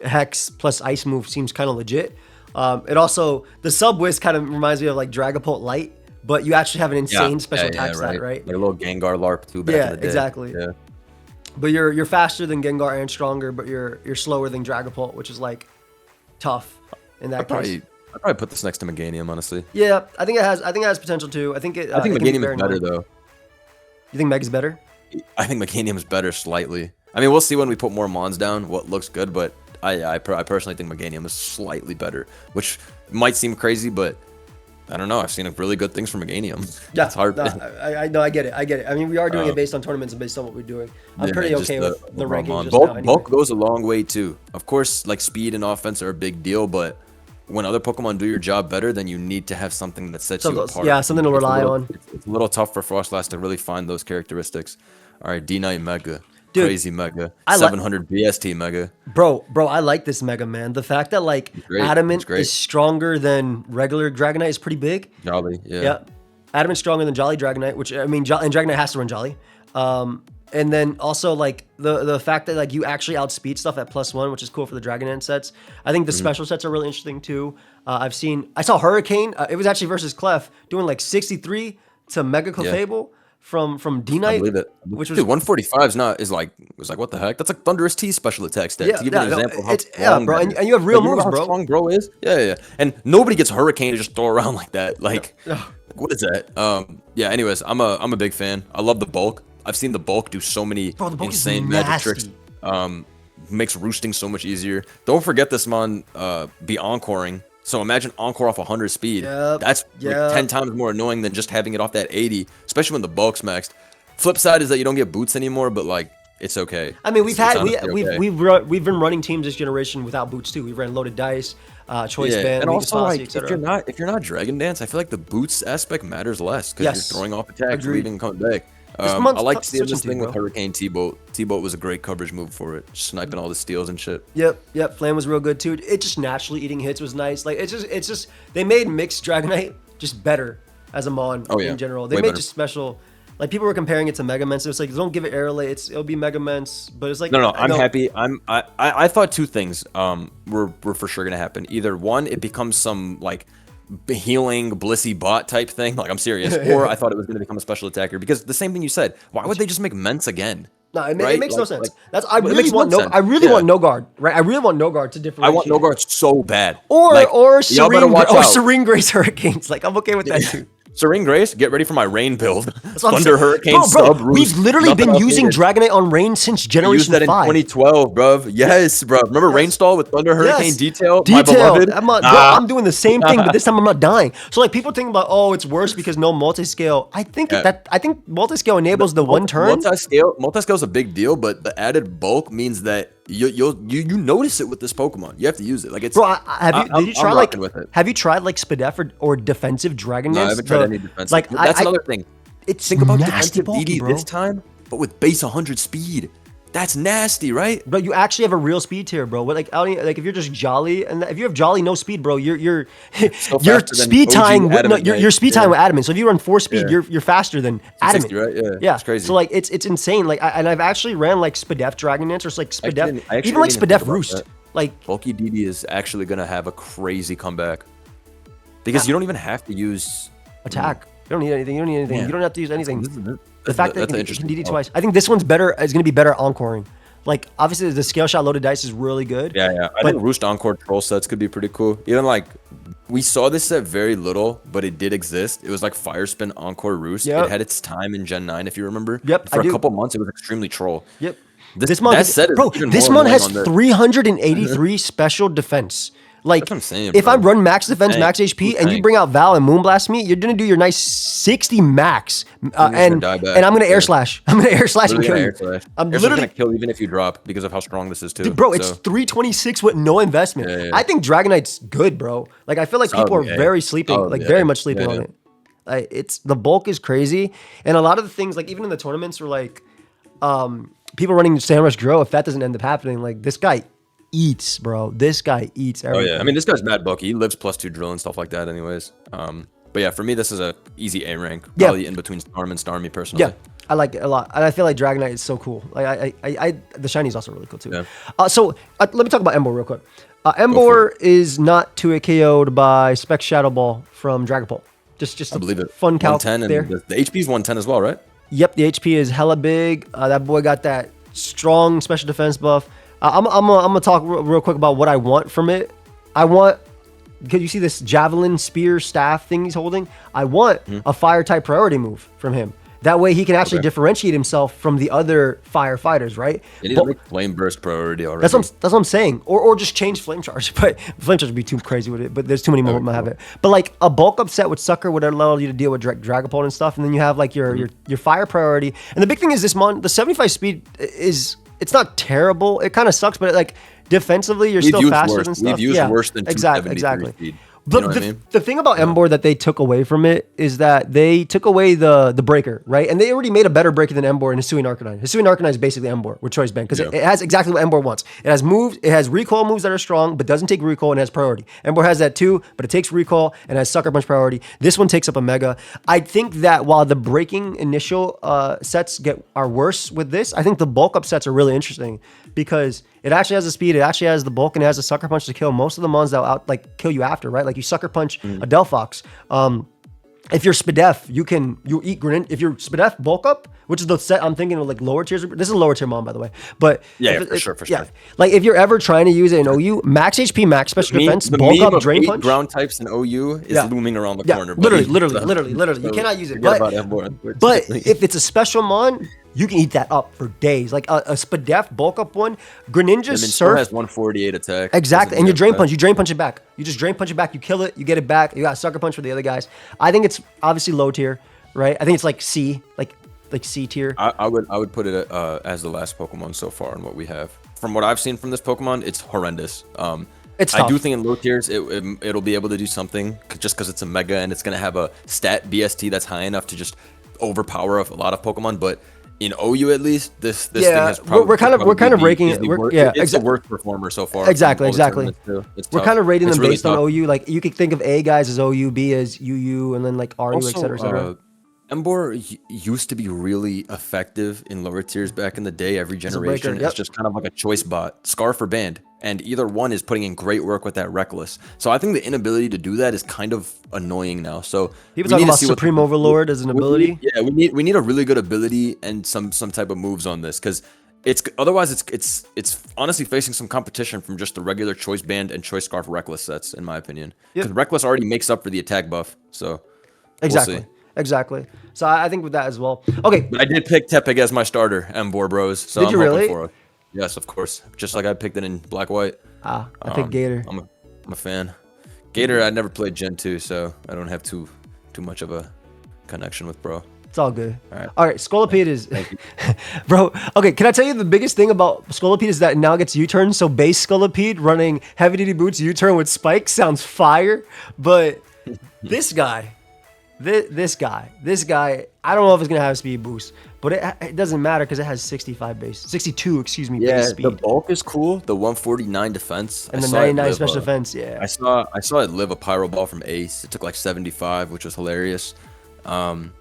Hex plus Ice move seems kind of legit. It also the sub Whisk kind of reminds me of like Dragapult Light, but you actually have an insane special attack stat, right? Like a little Gengar LARP too. Back in the day. Exactly. Yeah, but you're faster than Gengar and stronger, but you're slower than Dragapult, which is like tough in that case. I'd probably put this next to Meganium, honestly. Yeah, I think it has potential too. I think Meganium is better though. You think Meg is better? I think Meganium is better slightly. I mean, we'll see when we put more Mons down what looks good, but I personally think Meganium is slightly better, which might seem crazy, but I don't know. I've seen really good things from Meganium. Yeah, it's hard. I get it. I mean, we are doing it based on tournaments and based on what we're doing. I'm pretty okay with the rankings. Bulk goes a long way too. Of course, like speed and offense are a big deal, but when other Pokemon do your job better, then you need to have something that sets you apart. Yeah, something to rely on. It's a little tough for Froslass to really find those characteristics. All right, D9 Mega. Dude, crazy Mega. 700 BST Mega. Bro, I like this Mega, man. The fact that like Adamant is stronger than regular Dragonite is pretty big. Jolly, yeah. Yeah. Adamant's stronger than Jolly Dragonite, which I mean, and Dragonite has to run Jolly. And then also like the fact that like you actually outspeed stuff at +1, which is cool for the Dragonite sets. I think the special sets are really interesting too. I saw Hurricane. It was actually versus Clef doing like 63 to Mega Clefable. From D-Knight, I believe it. Which was 145 was like what the heck? That's like Thunderous T special attack stat. To give you an example of how bro, and you have real moves, how strong bro is. Yeah. And nobody gets Hurricane to just throw around like that. Like, what is that? Yeah. Anyways, I'm a big fan. I love the bulk. I've seen the bulk do so many insane magic tricks. Makes roosting so much easier. Don't forget this mon be encoring. So imagine Encore off 100 speed. That's like 10 times more annoying than just having it off that 80, especially when the bulk's maxed. Flip side is that you don't get boots anymore, but like it's okay. I mean, we've been running teams this generation without boots too. We've ran loaded dice, choice band, and also like if you're not Dragon Dance, I feel like the boots aspect matters less because you're throwing off attacks, leaving and coming back. I like seeing this thing with Hurricane T-Bolt. T-Bolt was a great coverage move for it, sniping all the steals and shit. Yep. Flame was real good too. It just naturally eating hits was nice. Like it's just they made mixed Dragonite just better as a mon in general. They made just special. Like people were comparing it to Mega Mence. It's like don't give it air relay. It'll be Mega Mence, but it's like no. I'm happy. I thought two things were for sure gonna happen. Either one, it becomes some like healing blissy bot type thing, like I'm serious, or I thought it was going to become a special attacker because the same thing you said. Why would they just make Mence again? No, it makes no sense. I really want no guard, right? I really want no guard to differentiate. I want no guard so bad. Or Serene Grace Hurricanes. Like I'm okay with that too. Serene Grace, get ready for my rain build. Thunder Hurricane sub. We've literally been using Dragonite on rain since Generation 5. We used that in 2012, bro. Yes, bro. Remember Rainstorm with Thunder Hurricane Detail? My beloved? I'm doing the same thing, but this time I'm not dying. So like people think about, it's worse because no multi-scale. I think multi-scale enables the one turn. Multi-scale is a big deal, but the added bulk means that you notice it with this Pokemon. You have to use it. Like it's. Bro, have you tried like Spadef or defensive Dragon Dance? No, I haven't tried any defensive. Like that's another thing. Think about defensive DD this time, but with base 100 speed. That's nasty, right? But you actually have a real speed tier, bro. Like if you're just Jolly, and if you have Jolly no speed, bro, you're speed tying. You're speed tying with Adamant. So if you run 4 speed, you're faster than Adamant. 60, right? Yeah, it's crazy. So like it's insane. Like I've actually ran like Spadef Dragon Dance or like Spadef, even like Spadef Roost. Like bulky DD is actually gonna have a crazy comeback because you don't even have to use attack. You don't need anything. Yeah. You don't have to use anything. The fact that it can DD twice. I think this one's better. Is going to be better encoring. Like obviously the scale shot loaded dice is really good. Yeah. I think Roost Encore troll sets could be pretty cool. Even like we saw this set very little, but it did exist. It was like Fire Spin Encore Roost. It had its time in Gen 9, if you remember. Yep. For a couple months, it was extremely troll. Yep. This mon has 383 special defense. Like, That's what I'm saying, if bro. I run max defense, max HP, and you bring out Val and Moonblast me, you're gonna do your nice 60 max, and I'm gonna air slash. I'm gonna air slash and kill you. I'm literally gonna kill even if you drop because of how strong this is too. Bro, it's 326 with no investment. I think Dragonite's good, bro. Like, I feel like people are very sleeping, very much sleeping on it. Like, it's the bulk is crazy, and a lot of the things, like even in the tournaments, were like, people running Samrush Grow. If that doesn't end up happening, like this guy eats, bro. This guy eats everything. Oh yeah, I mean this guy's mad bulky. He lives +2 drill and stuff like that, anyways. But yeah, for me this is a easy A rank. Probably in between Storm and Starmie personally. Yeah, I like it a lot, and I feel like Dragonite is so cool. Like the shiny is also really cool too. Yeah. So let me talk about Emboar real quick. Emboar is not 2-hit KO'd by Spec Shadow Ball from Dragapult. Just I believe it. Fun calc 110 there. And the HP is 110 as well, right? Yep, the HP is hella big. That boy got that strong special defense buff. I'm gonna talk real quick about what I want from it. I want, because you see this javelin spear staff thing he's holding. I want a fire type priority move from him. That way he can actually differentiate himself from the other firefighters, right? It needs to make Flame Burst priority already. That's what I'm saying. Or just change Flame Charge. But Flame Charge would be too crazy with it. But there's too many moments I have it. But like a bulk up set with Sucker would allow you to deal with Dragapult and stuff. And then you have like your fire priority. And the big thing is this mon, the 75 speed is, it's not terrible. It kind of sucks, but like defensively you're still faster than stuff. We've used worse than 273 speed. But the thing about Emboar that they took away from it is that they took away the breaker, right? And they already made a better breaker than Emboar in Hisuian Arcanine. Hisuian Arcanine is basically Emboar with Choice Band because it has exactly what Emboar wants. It has moves, it has recoil moves that are strong, but doesn't take recoil and has priority. Emboar has that too, but it takes recoil and has Sucker Punch priority. This one takes up a Mega. I think that while the breaking initial sets are worse with this, I think the bulk up sets are really interesting because it actually has the speed, it actually has the bulk, and it has a Sucker Punch to kill most of the mons that kill you after, right? Like you Sucker Punch a Delphox. If you're Spadef, you eat Greninja. If you're Spadef bulk up, which is the set I'm thinking of, like lower tiers. This is a lower tier mon, by the way. But for sure. Like if you're ever trying to use it in OU, max HP, max special defense, bulk up, drain punch. Ground types in OU is looming around the corner. Literally. You cannot use it. But if it's a special mon, you can eat that up for days. Like a Spadef bulk up one, Greninja Surf has 148 attack. Exactly, and you drain punch it back. You just drain punch it back. You kill it. You get it back. You got Sucker Punch for the other guys. I think it's obviously low tier, right? I think it's like C, like C tier. I would put it as the last Pokemon so far in what we have. From what I've seen from this Pokemon, it's horrendous. It's tough. I do think in low tiers it'll be able to do something just because it's a Mega and it's gonna have a stat BST that's high enough to just overpower a lot of Pokemon, but in OU at least, this thing has probably we're kind of rating it. It's the worst performer so far. Exactly. We're kind of rating them based on OU. Like you could think of A guys as OU, B as UU, and then like RU, etc. Emboar used to be really effective in lower tiers back in the day. Every generation, it's just kind of like a choice bot, Scarf or Band, and either one is putting in great work with that Reckless. So I think the inability to do that is kind of annoying now. So people talking about Supreme Overlord as an ability. We need a really good ability and some type of moves on this because otherwise it's honestly facing some competition from just the regular Choice Band and Choice Scarf Reckless sets, in my opinion. Because Reckless already makes up for the attack buff. So Exactly. So I think with that as well. Okay. But I did pick Tepig as my starter, Emboar Bros. So did you really? Yes, of course. Just like I picked it in Black White. I picked Gator. I'm a fan. Gator, I never played Gen 2, so I don't have too much of a connection with Bro. It's all good. All right. Scolipede is... Bro, okay, can I tell you the biggest thing about Scolipede is that it now gets U-turn. So base Scolipede running heavy-duty boots U-turn with spikes sounds fire. But this guy... This guy, I don't know if it's gonna have a speed boost, but it doesn't matter because it has 62, excuse me, base speed. The bulk is cool. The 149 defense and the 99 special defense. Yeah, I saw it live a Pyro Ball from Ace. It took like 75, which was hilarious. And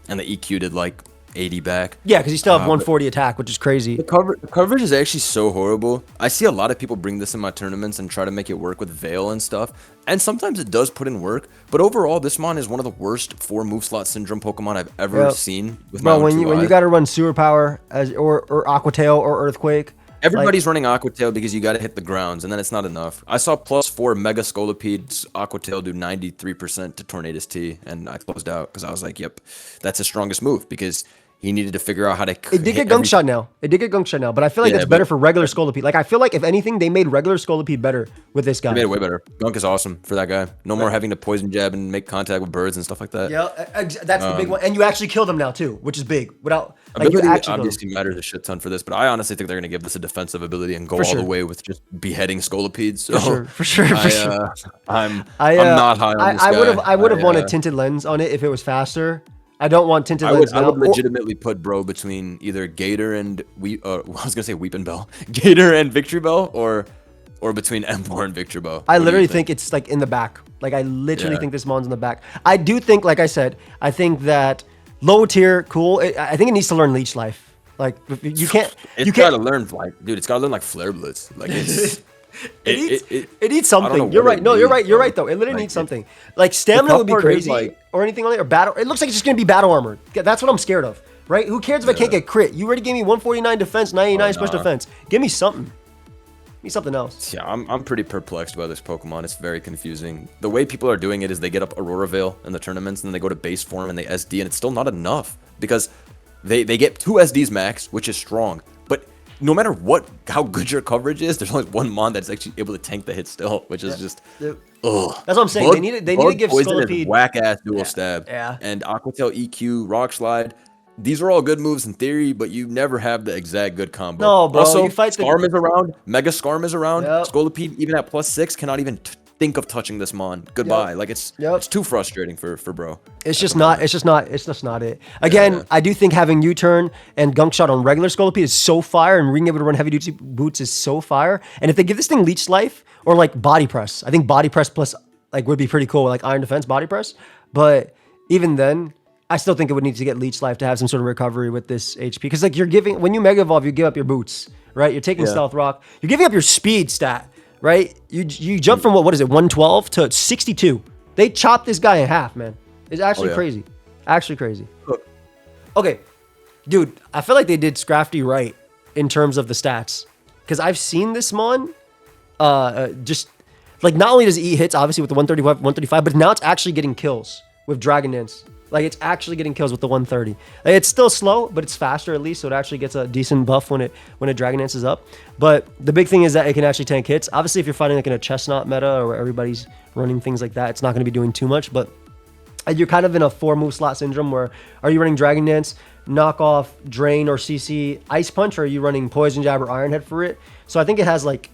the EQ did like 80 back. Yeah, because you still have 140 attack, which is crazy. The coverage is actually so horrible. I see a lot of people bring this in my tournaments and try to make it work with Veil and stuff. And sometimes it does put in work. But overall, this mon is one of the worst 4 move slot syndrome Pokemon I've ever seen. With Bro, when you got to run Sewer Power or Aqua Tail or Earthquake. Everybody's running Aqua Tail because you got to hit the grounds, and then it's not enough. I saw +4 Mega Scolipede's Aqua Tail do 93% to Tornadus T, and I closed out because I was like, yep, that's his strongest move because he needed to figure out how to. It did get Gunk Shot now. It did get Gunk Shot now, but I feel like that's better for regular Scolipede. Like I feel like if anything, they made regular Scolipede better with this guy. They made it way better. Gunk is awesome for that guy. No more having to poison jab and make contact with birds and stuff like that. Yeah, that's the big one. And you actually kill them now too, which is big. Without like you actually obviously matters a shit ton for this, but I honestly think they're gonna give this a defensive ability and go all the way with just beheading Scolipedes. So for sure. I'm not high on this guy. I would have wanted Tinted Lens on it if it was faster. I don't want Tinted Lens. I would legitimately put bro between either Gator and I was gonna say Weepin' Bell, Gator and Victory Bell, or between Emboar and Victory Bell. I literally think it's like in the back. Like I literally think this mon's in the back. I do think, like I said, I think that low tier, cool. I think it needs to learn Leech Life. Like you can't. It's gotta learn It's gotta learn like Flare Blitz. Like it's. It needs something. You're right. No, you're right. You're right though. It literally needs something. Like stamina would be crazy, or anything like, or battle. It looks like it's just gonna be battle armor. That's what I'm scared of. Right? Who cares if I can't get crit? You already gave me 149 defense, 99 special defense. Give me something. Give me something else. Yeah, I'm pretty perplexed by this Pokemon. It's very confusing. The way people are doing it is they get up Aurora Veil in the tournaments, and then they go to base form and they SD, and it's still not enough because they get 2 SDs max, which is strong. But no matter how good your coverage is, there's only one mon that's actually able to tank the hit still, which is just ugh. That's what I'm saying. They need to give Scolipede whack ass dual stab. Yeah. And Aquatail EQ, Rock Slide. These are all good moves in theory, but you never have the exact good combo. No, bro. Also, you fight Skarm is around. Mega Skarm is around. Scolipede, even at +6, cannot even think of touching this mon. Goodbye. Like it's too frustrating for bro. It's just not it. Again, I do think having U-turn and Gunk Shot on regular Scolipede is so fire, and being able to run heavy duty boots is so fire. And if they give this thing Leech Life or like Body Press, I think Body Press plus like would be pretty cool, like Iron Defense Body Press. But even then, I still think it would need to get Leech Life to have some sort of recovery with this HP. Because like when you Mega Evolve, you give up your boots, right? You're taking Stealth Rock. You're giving up your speed stat, right? You jump from what is it, 112 to 62. They chopped this guy in half, man. It's actually crazy. Actually crazy. Okay, dude, I feel like they did Scrafty right in terms of the stats. Because I've seen this mon just like not only does it eat hits, obviously with the 135, but now it's actually getting kills with Dragon Dance. Like it's actually getting kills with the 130. Like, it's still slow, but it's faster at least, so it actually gets a decent buff when it Dragon Dances up. But the big thing is that it can actually tank hits. Obviously, if you're fighting like in a Chesnaught meta or where everybody's running things like that, it's not going to be doing too much. But you're kind of in a 4-move slot syndrome where are you running Dragon Dance, Knock Off, Drain, or CC Ice Punch, or are you running Poison Jab or Iron Head for it? So I think it has like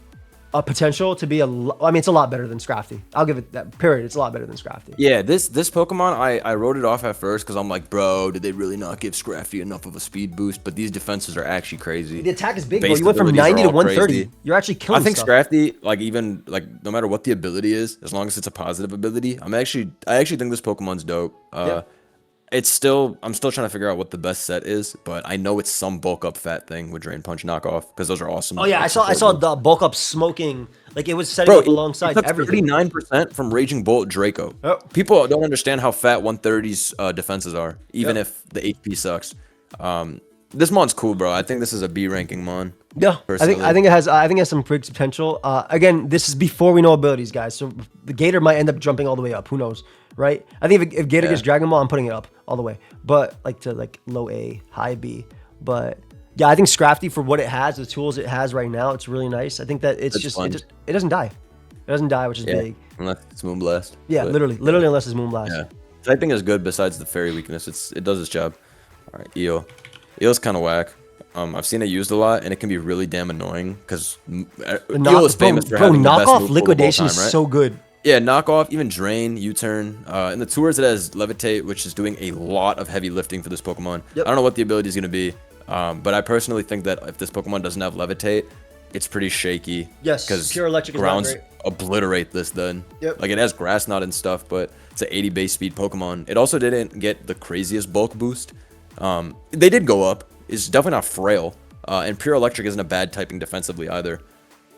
a potential to be it's a lot better than Scrafty. I'll give it that, period. It's a lot better than Scrafty. Yeah, this Pokemon, I wrote it off at first because I'm like, bro, did they really not give Scrafty enough of a speed boost? But these defenses are actually crazy. The attack is big, bro. You went from 90 to 130. Crazy. You're actually killing stuff. Scrafty, like even like no matter what the ability is, as long as it's a positive ability, I actually think this Pokemon's dope. I'm still trying to figure out what the best set is, but I know it's some bulk up fat thing with Drain Punch knockoff because those are awesome. Oh yeah, I saw the bulk up smoking, like it was setting up alongside everything. 39% from Raging Bolt Draco. People don't understand how fat 130's defenses are, even if the HP sucks. This mon's cool, bro. I think this is a B ranking mon. Yeah, I think it has some big potential. Again, this is before we know abilities, guys. So the Gator might end up jumping all the way up. Who knows, right? I think if Gator gets Dragon Ball, I'm putting it up all the way, but like to like low A, high B. But yeah, I think Scrafty for what it has, the tools it has right now, it's really nice. I think that it doesn't die. It doesn't die, which is big. Unless it's Moonblast. Yeah, literally unless it's Moonblast. Yeah, typing is good besides the fairy weakness. It does its job. All right, Eel. Eel's kind of whack. I've seen it used a lot, and it can be really damn annoying because Eel is famous for having the best move liquidation of all time, right? is so good. Yeah, knockoff, even Drain, U-turn. In the tours, it has Levitate, which is doing a lot of heavy lifting for this Pokemon. I don't know what the ability is going to be, but I personally think that if this Pokemon doesn't have Levitate, it's pretty shaky. Yes, because Pure Electric grounds is not great. Obliterate this then. Like it has Grass Knot and stuff, but it's an 80 base speed Pokemon. It also didn't get the craziest bulk boost. They did go up. It's definitely not frail. And Pure Electric isn't a bad typing defensively either.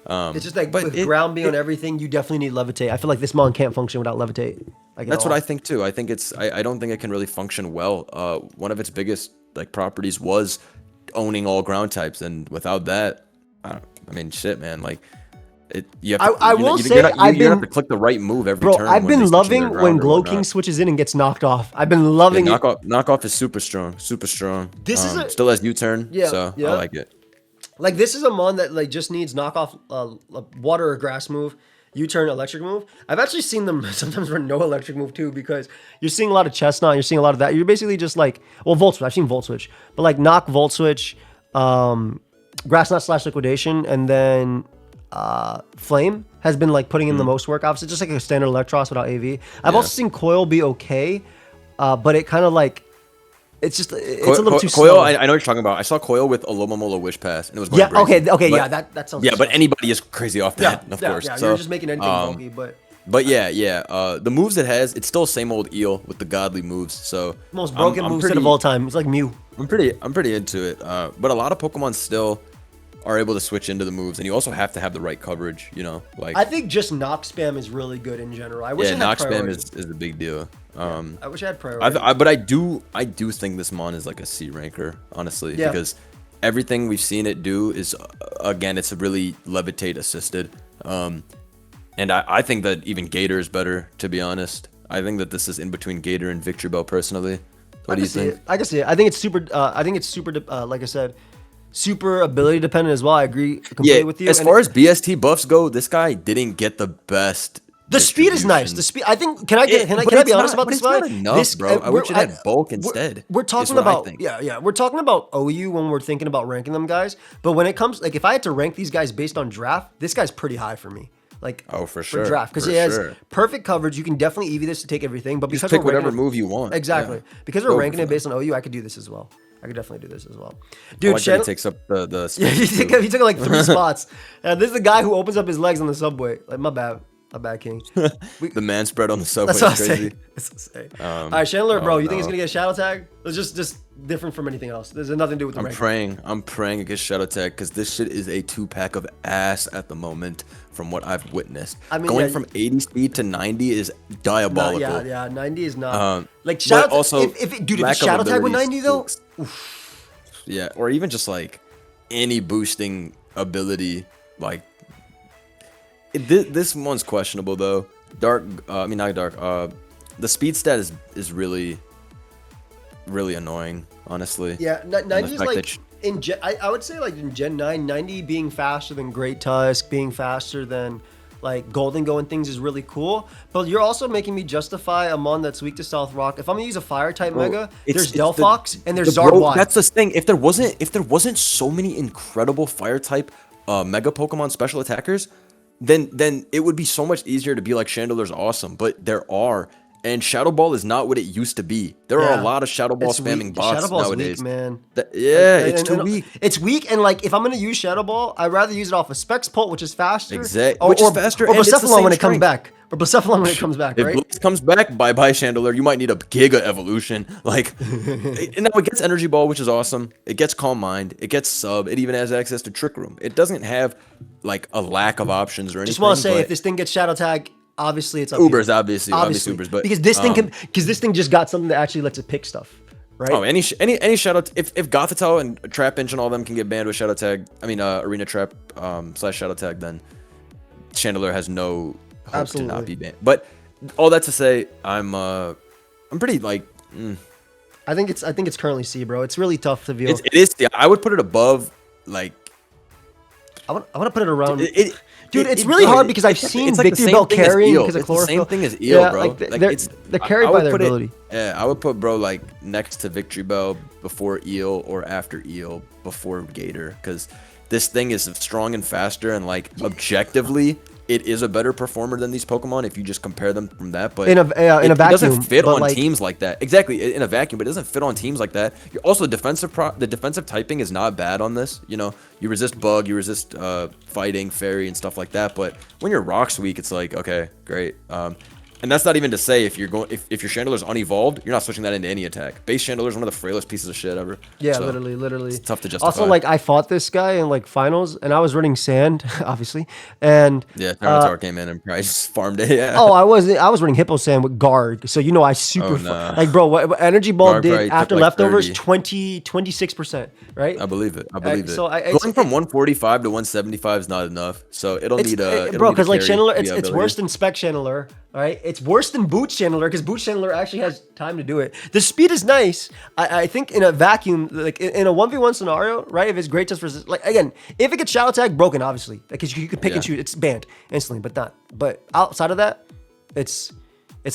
It's just like with ground being on everything, you definitely need Levitate. I feel like this mon can't function without Levitate. That's what I think too. I think I don't think it can really function well. One of its biggest like properties was owning all ground types, and without that, I mean, shit, man. Like You have to, I will say you're gonna have to click the right move every turn. I've been loving when Glow King King switches in and gets knocked off. I've been loving it. Knockoff is super strong, super strong. This is still has U-turn, so I like it. Like this is a mon that like just needs knockoff water or grass move, U-turn, electric move. I've actually seen them sometimes run no electric move too, because you're seeing a lot of Chesnaught, you're seeing a lot of that. You're basically just like, well, Volt Switch. I've seen Volt Switch, but like knock, Volt Switch, Grass Knot / Liquidation, and then Flame has been like putting in the most work. Obviously, just like a standard Eelektross without AV. I've also seen Coil be okay, but it kind of like. It's just, it's a little too Coil, slow. I know what you're talking about. I saw Coil with Alomomola Wish Pass, and it was going yeah, okay, but, yeah, that sounds. Yeah, but anybody is crazy off that, of course. Yeah, so, you're just making anything bulky, but. But yeah, the moves it has, it's still same old Eel with the godly moves. So most broken moveset of all time. It's like Mew. I'm pretty into it. But a lot of Pokemon still are able to switch into the moves, and you also have to have the right coverage. You know, like I think just knock spam is really good in general. I wish I had knock priority. spam is a big deal. I wish I had priority. But I do think this mon is like a C ranker, honestly, because everything we've seen it do is again, it's really Levitate assisted. And I think that even Gator is better, to be honest. I think that this is in between Gator and Victreebel personally. What do you think? I can see it. I think it's super. Like I said, super ability dependent as well. I agree completely with you. As far as BST buffs go, this guy didn't get the best. The speed is nice. The speed. I think. Can I be honest about this? It's not enough, bro. I wish it had bulk instead. We're talking about We're talking about OU when we're thinking about ranking them guys. But when it comes, like, if I had to rank these guys based on draft, this guy's pretty high for me. Like, for sure, for draft, because he has perfect coverage. You can definitely EV this to take everything, but because just pick whatever move you want. Exactly, because we're ranking it based on OU, I could do this as well. I could definitely do this as well, dude. He takes up the yeah, he took like 3 spots. And this is the guy who opens up his legs on the subway. Like, my bad, King. The man spread on the subway. That's what is crazy. That's insane. All right, Chandelure, bro, you think he's gonna get a shadow tag? It's just different from anything else. There's nothing to do with the ranking. I'm praying against shadow tag, because this shit is a 2-pack of ass at the moment. From what I've witnessed, I mean, going from 80 speed to 90 is diabolical. 90 is not. Like shadow. Also, if shadow tag with 90 though. Yeah, or even just like any boosting ability, like this one's questionable though. Not dark. The speed stat is really annoying, honestly. Yeah, 90 is like. I would say like in Gen 9, 90 being faster than Great Tusk, being faster than like Golden Go and things is really cool. But you're also making me justify a mon that's weak to Stealth Rock. If I'm gonna use a Fire type Mega, there's Delphox and there's Zygarde. That's the thing. If there wasn't so many incredible Fire type Mega Pokemon special attackers, then it would be so much easier to be like Chandelure's awesome. But there are. And Shadow Ball is not what it used to be. There are a lot of Shadow Ball spamming bots Shadow Ball's nowadays. Weak, man. It's too weak. It's weak, and like if I'm gonna use Shadow Ball, I'd rather use it off of Specs Pult, which is faster. Exactly. Which is faster. Or Blacephalon when it comes back. Or Blacephalon when it comes back, right? If Blitz comes back, bye Chandelure. You might need a Giga Evolution. Like, and now it gets Energy Ball, which is awesome. It gets Calm Mind. It gets Sub. It even has access to Trick Room. It doesn't have like a lack of options or anything. Just want to say, if this thing gets Shadow Tag, obviously it's up Ubers, obviously Ubers, but because this thing just got something that actually lets it pick stuff, right? Oh, any Shadow, if Gothitelle and Trapinch and all them can get banned with Shadow Tag, Arena Trap / Shadow Tag, then Chandelure has no hope to not be banned. But all that to say, I'm pretty like. I think it's currently C, bro. It's really tough to view. It is. Yeah, I would put it above like. I want to put it around. Dude, it's really hard because I've seen like Victreebel carrying because of chlorophyll. It's the same thing as Eel, bro. They're carried by their ability. I would put bro like next to Victreebel before Eel or after Eel before Gator, because this thing is strong and faster, and like objectively it is a better performer than these Pokemon if you just compare them from that. But in a vacuum, it doesn't fit on teams like that. Exactly, in a vacuum, but it doesn't fit on teams like that. You're also the defensive typing is not bad on this. You know, you resist Bug, you resist Fighting, Fairy, and stuff like that. But when your Rock's weak, it's like, okay, great. And that's not even to say if your Chandelure's unevolved, you're not switching that into any attack. Base Chandelure is one of the frailest pieces of shit ever. Yeah, so literally. It's tough to justify. Also, like I fought this guy in like finals, and I was running Sand, obviously, and yeah, Tyranitar came in and probably just farmed it. Yeah. Oh, I was running Hippo Sand with Guard, so I super like bro. What Energy Ball Guard did after like leftovers 30. 26%, right? I believe it. I believe it. So Going from 145 to 175 is not enough. So it'll need a bro, because like Chandelure, it's worse than Spec Chandelure. All right, it's worse than Boot Chandelure because Boot Chandelure actually has time to do it. The speed is nice. I think in a vacuum, like in a 1v1 scenario, right? If it's great just versus, like again, if it gets Shadow Tag, broken obviously, because you could pick and shoot, it's banned instantly. But outside of that, it's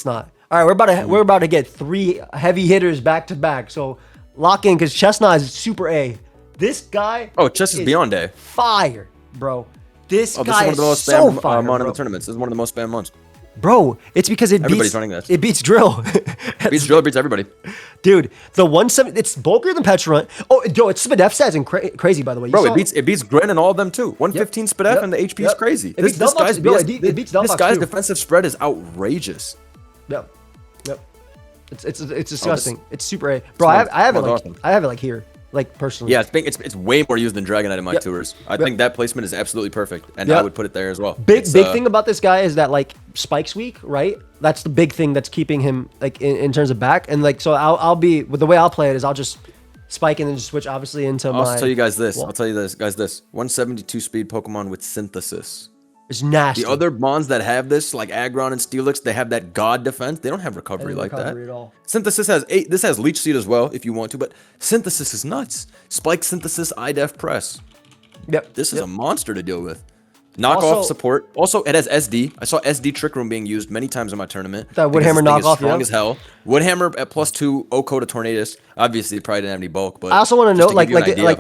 not. All right, we're about to get 3 heavy hitters back to back. So lock in because Chesnaught is super A. This guy. Oh, Chess is beyond A. Fire, bro. This guy is one of the most so spam fire, mon in the tournaments. This is one of the most spam mons. Bro, it's because Everybody's running this. It beats Drill. Beats Drill, beats everybody. Dude, the 170, it's bulkier than Petrant. Oh, yo, it's Spadef stats and crazy, by the way. Bro, it beats Gren and all of them too. 115 Spadef and the HP is crazy. This guy's defensive spread is outrageous. Yep. It's disgusting. It's super A. Bro, I have it like here. Like personally. Yeah, it's way more used than Dragonite in my tours. I think that placement is absolutely perfect, and I would put it there as well. Big thing about this guy is that like Spike's weak, right? That's the big thing that's keeping him like in terms of back, and like so I'll be with the way I'll play it is I'll just Spike and then just switch obviously into my. I'll tell you guys this. 172 speed Pokemon with Synthesis. It's nasty. The other mons that have this, like Aggron and Steelix, they have that God defense. They don't have recovery like that. At all. Synthesis has 8. This has Leech Seed as well, if you want to, but Synthesis is nuts. Spike Synthesis, IDEF Press. Yep. This is a monster to deal with. Knockoff support. Also, it has SD. I saw SD Trick Room being used many times in my tournament. That Woodhammer knockoff, strong as hell. Woodhammer at +2, Oko to Tornadus. Obviously, it probably didn't have any bulk, but I also want to note, like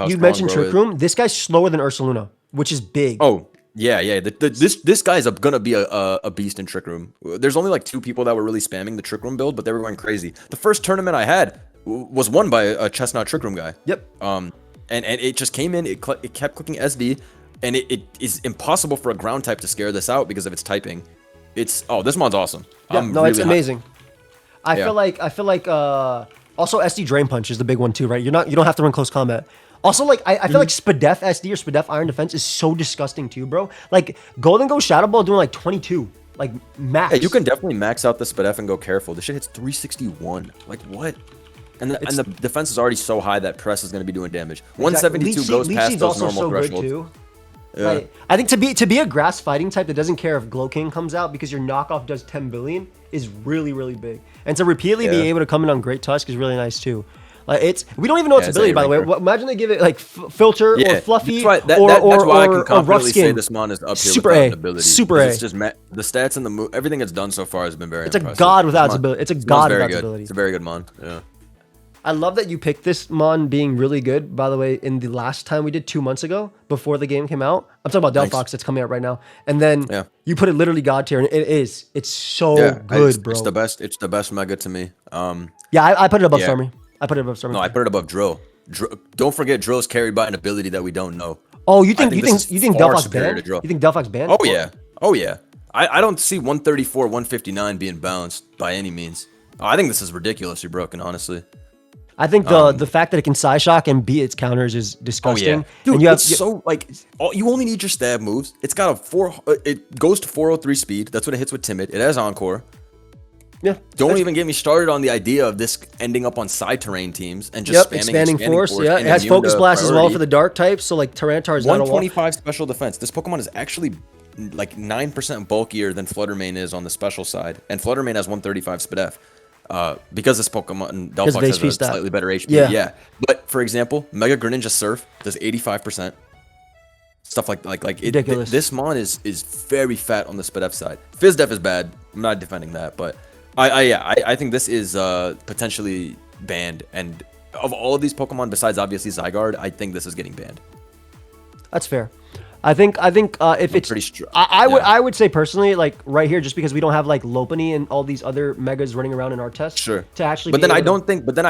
you mentioned Trick Room. This guy's slower than Ursaluna, which is big. Oh. Yeah. This guy's gonna be a beast in Trick Room. There's only like 2 people that were really spamming the Trick Room build, but they were going crazy. The first tournament I had was won by a Chesnaught Trick Room guy. Yep. And it just came in. It kept clicking SD, and it is impossible for a ground type to scare this out because of its typing. This mon's awesome. Yeah, it's amazing. I feel like also SD Drain Punch is the big one too, right? You don't have to run close combat. Also, like, I feel like Spadef SD or Spadef Iron Defense is so disgusting too, bro. Like, Golden Ghost Shadow Ball doing like 22, like max. Yeah, you can definitely max out the Spadef and go careful. This shit hits 361. Like, what? And the defense is already so high that press is going to be doing damage. 172 goes past those normal thresholds. Too. Yeah. Like, I think to be a grass fighting type that doesn't care if Glow King comes out because your knockoff does 10 billion is really, really big. And to repeatedly be able to come in on Great Tusk is really nice too. Like we don't even know its ability, by the way. Imagine they give it like Filter or Fluffy that's why I can confidently say this mon is up here Super without A. an ability. Super A. It's just the stats and the everything it's done so far has been very impressive. It's a god without its ability. It's a god without its ability. It's a very good mon. Yeah. I love that you picked this mon being really good, by the way, in the last time we did 2 months ago, before the game came out. I'm talking about Delphox that's coming out right now. And then you put it literally god tier, and it is. It's so good, bro. It's the best mega to me. I put it above Starmie. I put it above Starmie. No, I put it above Drill. Don't forget Drill is carried by an ability that we don't know. Oh, you think Delphox banned? You think Delphox banned? Oh yeah. I don't see 134, 159 being balanced by any means. I think this is ridiculously broken, honestly. I think the fact that it can Psyshock and beat its counters is disgusting. Oh, yeah. Dude, and you only need your stab moves. It's got it goes to 403 speed. That's what it hits with Timid. It has Encore. Yeah. Don't even get me started on the idea of this ending up on side terrain teams and just expanding force. Yeah, it has Focus Blast as well for the dark types. So like Tyranitar is 125 special defense. This Pokemon is actually like 9% bulkier than Fluttermane is on the special side, and Fluttermane has 135 Spadef. Because this Pokemon Delphox has a slightly better HP. Yeah. But for example, Mega Greninja Surf does 85%. Stuff like ridiculous. This mon is very fat on the Spadef side. Fizdef is bad. I'm not defending that, but I think this is potentially banned. And of all of these Pokemon, besides obviously Zygarde, I think this is getting banned. That's fair. I think if it's pretty I would say personally, like right here, just because we don't have like Lopunny and all these other megas running around in our test. Sure. To actually, but then I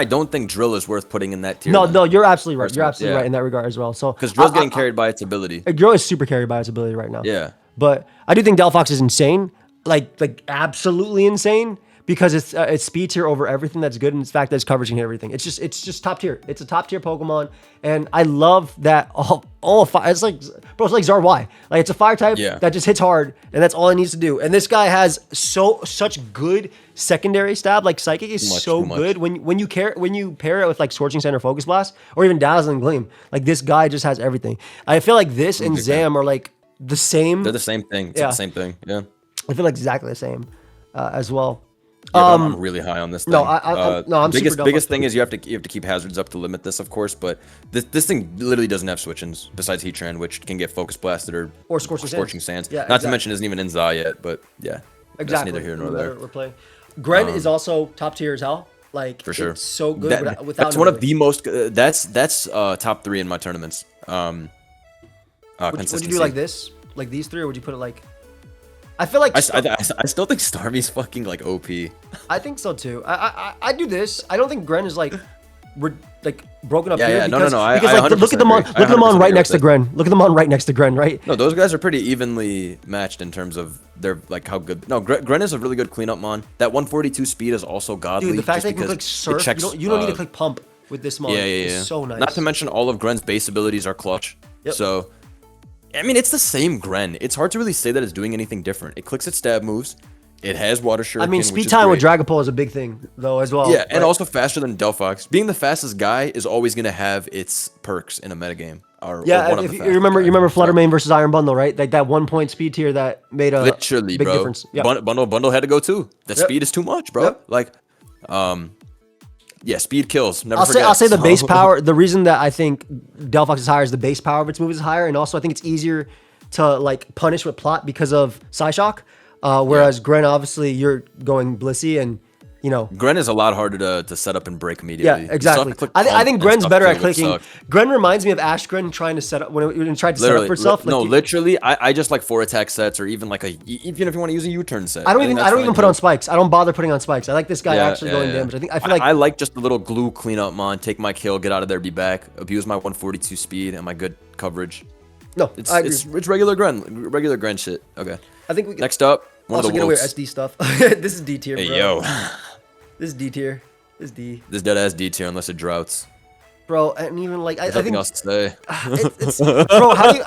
don't think Drill is worth putting in that tier. No, you're absolutely right. You're absolutely right in that regard as well. So because Drill's getting carried by its ability. Drill is super carried by its ability right now. Yeah. But I do think Delphox is insane. like absolutely insane because it's speed tier over everything that's good, and it's the fact that its coverage can hit everything. It's just top tier. It's a top tier Pokemon, and I love that all fire. It's like, bro, it's like Zarwai. Like it's a fire type that just hits hard, and that's all it needs to do. And this guy has such good secondary stab. Like Psychic is so good when you pair it with like Scorching Sand or Focus Blast or even Dazzling Gleam. Like this guy just has everything. I feel like this and Zam are like the same. They're the same thing. It's the same thing. Yeah. I feel like exactly the same as well. Yeah, I'm really high on this thing. No, I'm biggest thing is you have to keep hazards up to limit this, of course. But this thing literally doesn't have switch-ins besides Heatran, which can get Focus Blasted or Scorching Sands. Yeah, Not to mention isn't even in Zai yet, but yeah, exactly. That's neither here nor there. We're playing. Gren is also top tier as hell. Like for sure, it's so good. That's one of the most. That's top 3 in my tournaments. Would you do like this, like these 3, or would you put it like? I feel like I still think Starmie's fucking like OP. I think so too. I do this. I don't think Gren is like broken up here. Yeah, because, no. I look at them on right next to Gren. Look at them on right next to Gren, right? No, those guys are pretty evenly matched in terms of their like how good. No, Gren is a really good cleanup mon. That 142 speed is also godly. Dude, the fact that you can click Surf, you don't need to click Pump with this mon. Yeah. So nice. Not to mention all of Gren's base abilities are clutch. Yep. So. I mean, it's the same Gren. It's hard to really say that it's doing anything different. It clicks its stab moves. It has Water Shuriken. I mean, speed time with Dragapult is a big thing, though, as well. Yeah, and also faster than Delphox. Being the fastest guy is always going to have its perks in a metagame. If you remember Fluttermane versus Iron Bundle, right? Like that 1-point speed tier that made a big difference. Yep. Bundle had to go too. That speed is too much, bro. Yep. Like, yeah, speed kills. I'll say the base power. The reason that I think Delphox is higher is the base power of its moves is higher, and also I think it's easier to like punish with plot because of Psyshock. Whereas Gren, obviously, you're going Blissey, and you know Gren is a lot harder to set up and break immediately. Yeah, exactly. I think Gren's better at clicking. Gren reminds me of Ash Gren trying to set up when it tried to set up for itself. Literally, I just like 4 attack sets, or even like even if you want to use a U-turn set. I don't even put on spikes. I don't bother putting on spikes. I like this guy actually going damage. I feel like I like just the little glue cleanup mon, take my kill, get out of there, be back, abuse my 142 speed and my good coverage. No, it's regular Gren shit. Okay. I think we next up. Also get away with SD stuff. This is D tier, bro. Hey, yo. This is D tier. This is D. This dead ass D tier unless it droughts. Bro, and even like I think nothing else to say. Bro, how do you?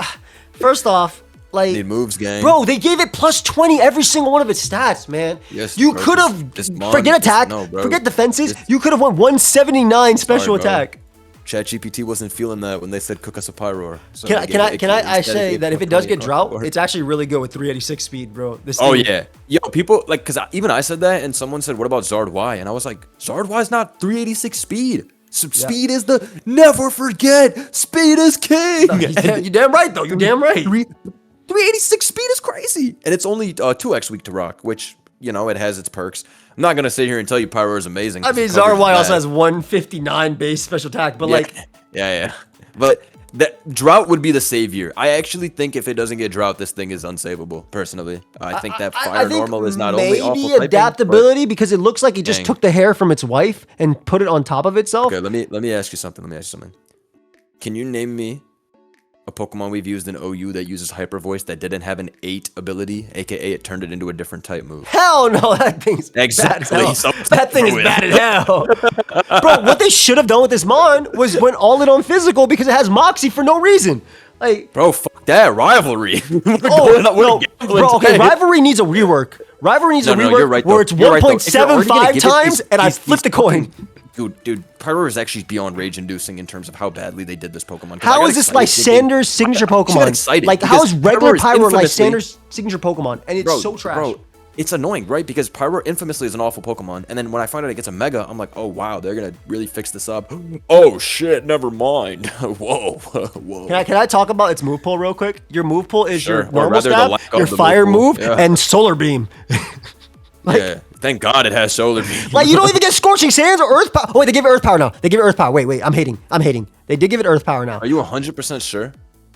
First off, like need moves, gang. Bro, they gave it plus 20 every single one of its stats, man. Yes, you could have forget attack, forget defenses. You could have won 179 special attack. ChatGPT wasn't feeling that when they said cook us a Pyroar. So can I say that if it does get drought, it's actually really good with 386 speed, bro. Yeah. Yo, people like because even I said that and someone said, what about Zardwai? And I was like, Zardwai's not 386 speed. Speed is never forget. Speed is king. No, you damn right though. You're damn right. 386 speed is crazy, and it's only 2x weak to rock, which it has its perks. I'm not gonna sit here and tell you Pyroar is amazing. I mean, Zarwai also has 159 base special attack, but but that drought would be the savior. I actually think if it doesn't get drought, this thing is unsavable. Personally, I think that fire normal is not only awful maybe adaptability because it looks like it just took the hair from its wife and put it on top of itself. Okay, let me ask you something. Can you name me a Pokemon we've used in OU that uses Hyper Voice that didn't have an 8 ability, aka it turned it into a different type move? Hell no, that thing's bad as hell. That thing is bad as hell. Bro, what they should have done with this mon was went all in on physical because it has Moxie for no reason. Like, bro, fuck that rivalry. Rivalry needs a rework. Rivalry needs a rework where it's 1.75 times and I flipped the coin. Dude, Pyroar is actually beyond rage-inducing in terms of how badly they did this Pokemon. How is this like Sanders' signature Pokemon? Like, how is regular Pyroar like Sanders' signature Pokemon? And it's so trash. Bro, it's annoying, right? Because Pyroar infamously is an awful Pokemon. And then when I find out it gets a Mega, I'm like, oh, wow, they're going to really fix this up. Oh, shit, never mind. Whoa. Can I talk about its move pool real quick? Your move pool is your normal stab, your fire move, and Solar Beam. Thank God it has Solar Beam. Like, you don't even get Scorching Sands or Earth Power. Oh, wait, they give it Earth Power now. They give it Earth Power. Wait, I'm hating. They did give it Earth Power now. Are you 100% sure?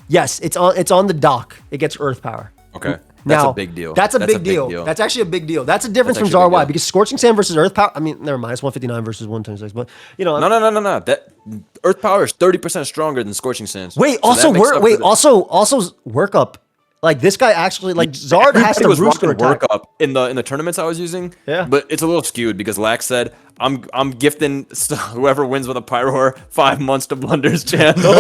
Yes, it's on the dock. It gets Earth Power. Okay. That's a big deal. That's a big deal. That's actually a big deal. That's a difference from Zarwai because Scorching Sand versus Earth Power. I mean, never mind. It's 159 versus 126. But No. That Earth Power is 30% stronger than Scorching Sands. Wait, also work up Like this guy actually, like Zard has to rooster attack. Work up in the tournaments I was using. Yeah. But it's a little skewed because Lax said, I'm gifting whoever wins with a Pyroar 5 months to Blunder's channel.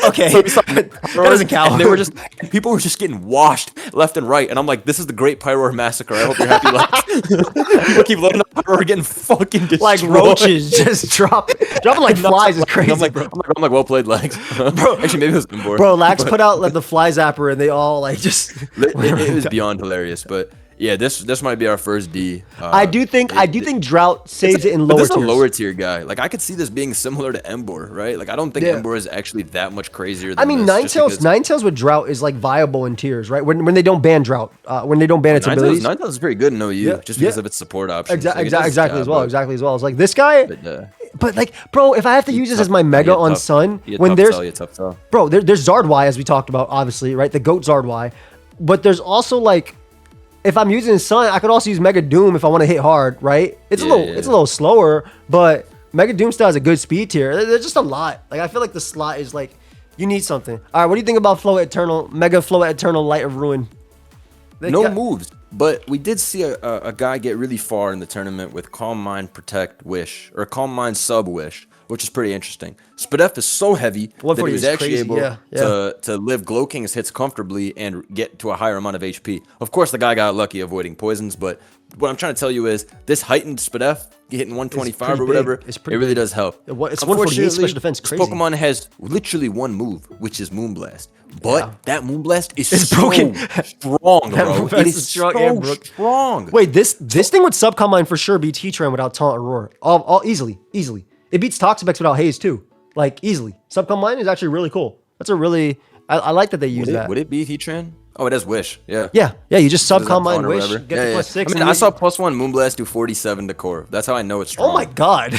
Okay, So that doesn't count. And people were just getting washed left and right, and I'm like, this is the Great Pyroar Massacre. I hope you're happy. Like, people keep loading up Pyroar, getting fucking destroyed. Like roaches, just dropping like flies is crazy. I'm like, well played, Legs. Bro, actually, maybe it was Emboar. Bro, Lax put out like the fly zapper, and they all like just. It was beyond hilarious, but. Yeah, this might be our first D. I do think Drought saves it in lower tiers. This is a lower tier guy. Like I could see this being similar to Emboar, right? Like I don't think Emboar is actually that much crazier than Ninetales with Drought is like viable in tiers, right? When they don't ban Drought, when they don't ban its abilities. Ninetales is pretty good in OU just because of its support options. Exactly as well. It's like this guy. But like, bro, if I have to use this as my Mega on Sun, when there's bro, there's Zard Y as we talked about, obviously, right? The GOAT Zard Y, but there's also like. If I'm using Sun, I could also use Mega Doom if I want to hit hard, right? It's a little slower, but Mega Doom still has a good speed tier. There's just a lot. Like I feel like the slot is like you need something. All right, what do you think about Floette Eternal, Mega Floette Eternal Light of Ruin? Moves, but we did see a guy get really far in the tournament with Calm Mind Protect Wish or Calm Mind Sub Wish, which is pretty interesting. Spadef is so heavy that he was actually able to live Glow King's hits comfortably and get to a higher amount of HP. Of course, the guy got lucky avoiding poisons, but what I'm trying to tell you is this heightened Spadef getting 125 or whatever, it really does help. It's 148 special defense, crazy. This Pokemon has literally one move, which is Moonblast. But that Moonblast is broken. Strong, bro. It is so strong. Wait, this thing with Subcom Mine for sure beats Heatran without Taunt or Roar. All easily. It beats Toxapex without Haze too. Like easily. Subcom Mine is actually really cool. That's a really I like that they use that. Would it beat Heatran? Oh, it has Wish. Yeah. Yeah. You just Subcom Mine Wish. Get the +6. I mean, I saw +1 Moonblast do 47 to core. That's how I know it's strong. Oh my god.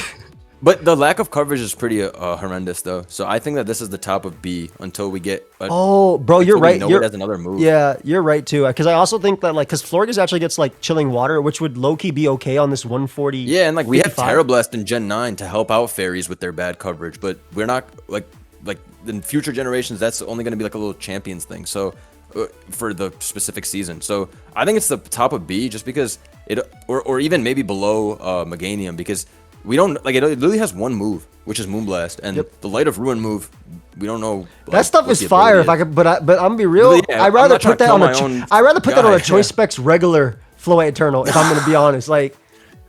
But the lack of coverage is pretty horrendous, though. So I think that this is the top of B until we get. Bro, you're right. It has another move. Yeah, you're right too. Because I also think that because Florges actually gets like chilling water, which would low key be okay on this 140. Yeah, and like we have Terrablast in Gen 9 to help out fairies with their bad coverage, but we're not like in future generations. That's only going to be like a little champions thing. So for the specific season. So I think it's the top of B just because it, or even maybe below Meganium because. We don't like it. Literally has one move, which is Moonblast, and the Light of Ruin move. We don't know. That stuff is fire. If I could, but I'm gonna be real. I'd rather put that on a Choice Specs regular Floette Eternal. If I'm gonna be honest, like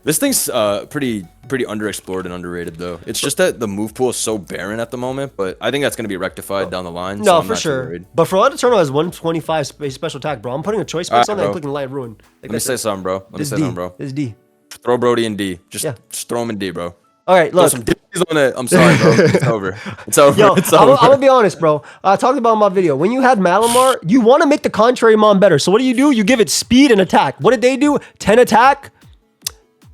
this thing's pretty underexplored and underrated though. It's just that the move pool is so barren at the moment, but I think that's gonna be rectified down the line. No, so for sure. But Floette Eternal has 125 special attack, bro. I'm putting a Choice Specs on that and clicking Light of Ruin. Let me say something, bro. This is D. Throw Brody in D. Just throw him in D, bro. All right, look. Some D's on it. I'm sorry, bro. It's over. It's over. Yo, it's over. I'm gonna be honest, bro. I talked about in my video. When you had Malamar, you want to make the contrary mon better. So what do? You give it speed and attack. What did they do? 10 attack,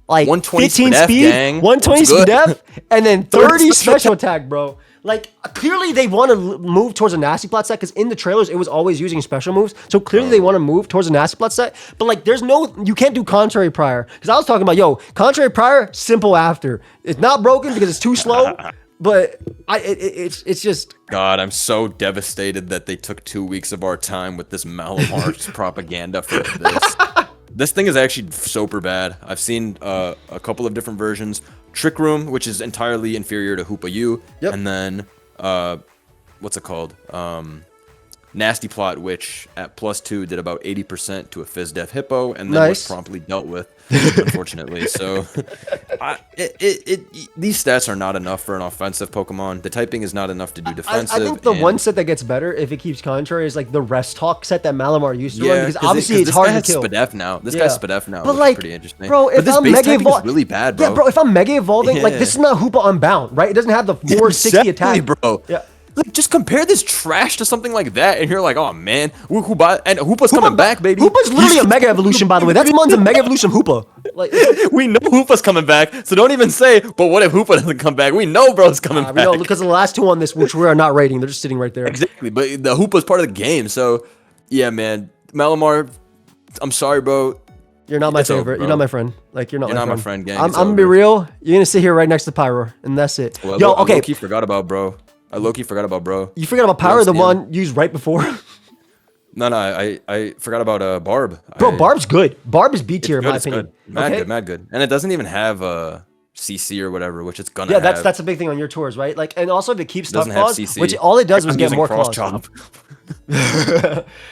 like 15 speed, gang. 120 speed def, and then 30 special attack, bro. Like, clearly they want to move towards a Nasty Plot set because in the trailers, it was always using special moves. So clearly they want to move towards a Nasty Plot set. But, like, you can't do Contrary Prior. Because I was talking about, Contrary Prior, simple after. It's not broken because it's too slow. But it's just... God, I'm so devastated that they took 2 weeks of our time with this Malamar's propaganda for this. This thing is actually super bad. I've seen a couple of different versions. Trick Room, which is entirely inferior to Hoopa U. Yep. And then, what's it called? Nasty Plot, which at +2 did about 80% to a Fizz Def Hippo, and then was promptly dealt with, unfortunately. So, these stats are not enough for an offensive Pokemon. The typing is not enough to do defensive. I think the one set that gets better if it keeps contrary is like the Rest Talk set that Malamar used to run because obviously it's hard to kill. Spadef now. This guy's Spadef now. But like, pretty interesting. Bro, if this I'm base Mega is really bad, bro. Yeah, bro. If I'm Mega Evolving, like this is not Hoopa Unbound, right? It doesn't have the 460 attack, bro. Yeah. Like, just compare this trash to something like that, and you're like, oh man, Hoopa's coming back, baby. Hoopa's literally a Mega Evolution, by the way. That's Mun's a Mega Evolution Hoopa. Like, we know Hoopa's coming back, so don't even say, but what if Hoopa doesn't come back? We know bro's coming back. We know, because of the last two on this, which we are not rating, they're just sitting right there. Exactly, but the Hoopa's part of the game, so yeah, man. Malamar, I'm sorry, bro. You're not my favorite. You're not my friend. Like, you're not my friend, gang. I'm gonna be real. You're gonna sit here right next to Pyroar, and that's it. Well, Yo, okay. I low-key forgot about bro. You forgot about bro. You forgot about Pyroar, the one used right before. No, no, I forgot about Barb. Bro, Barb's good. Barb is B tier in my It's opinion. good. Mad Okay? good, mad good. And it doesn't even have CC or whatever, which it's gonna Yeah, have. that's a big thing on your tours, right? Like, and also if it keeps tough doesn't have claws, CC. which all it does was I'm get using more cross claws. chop.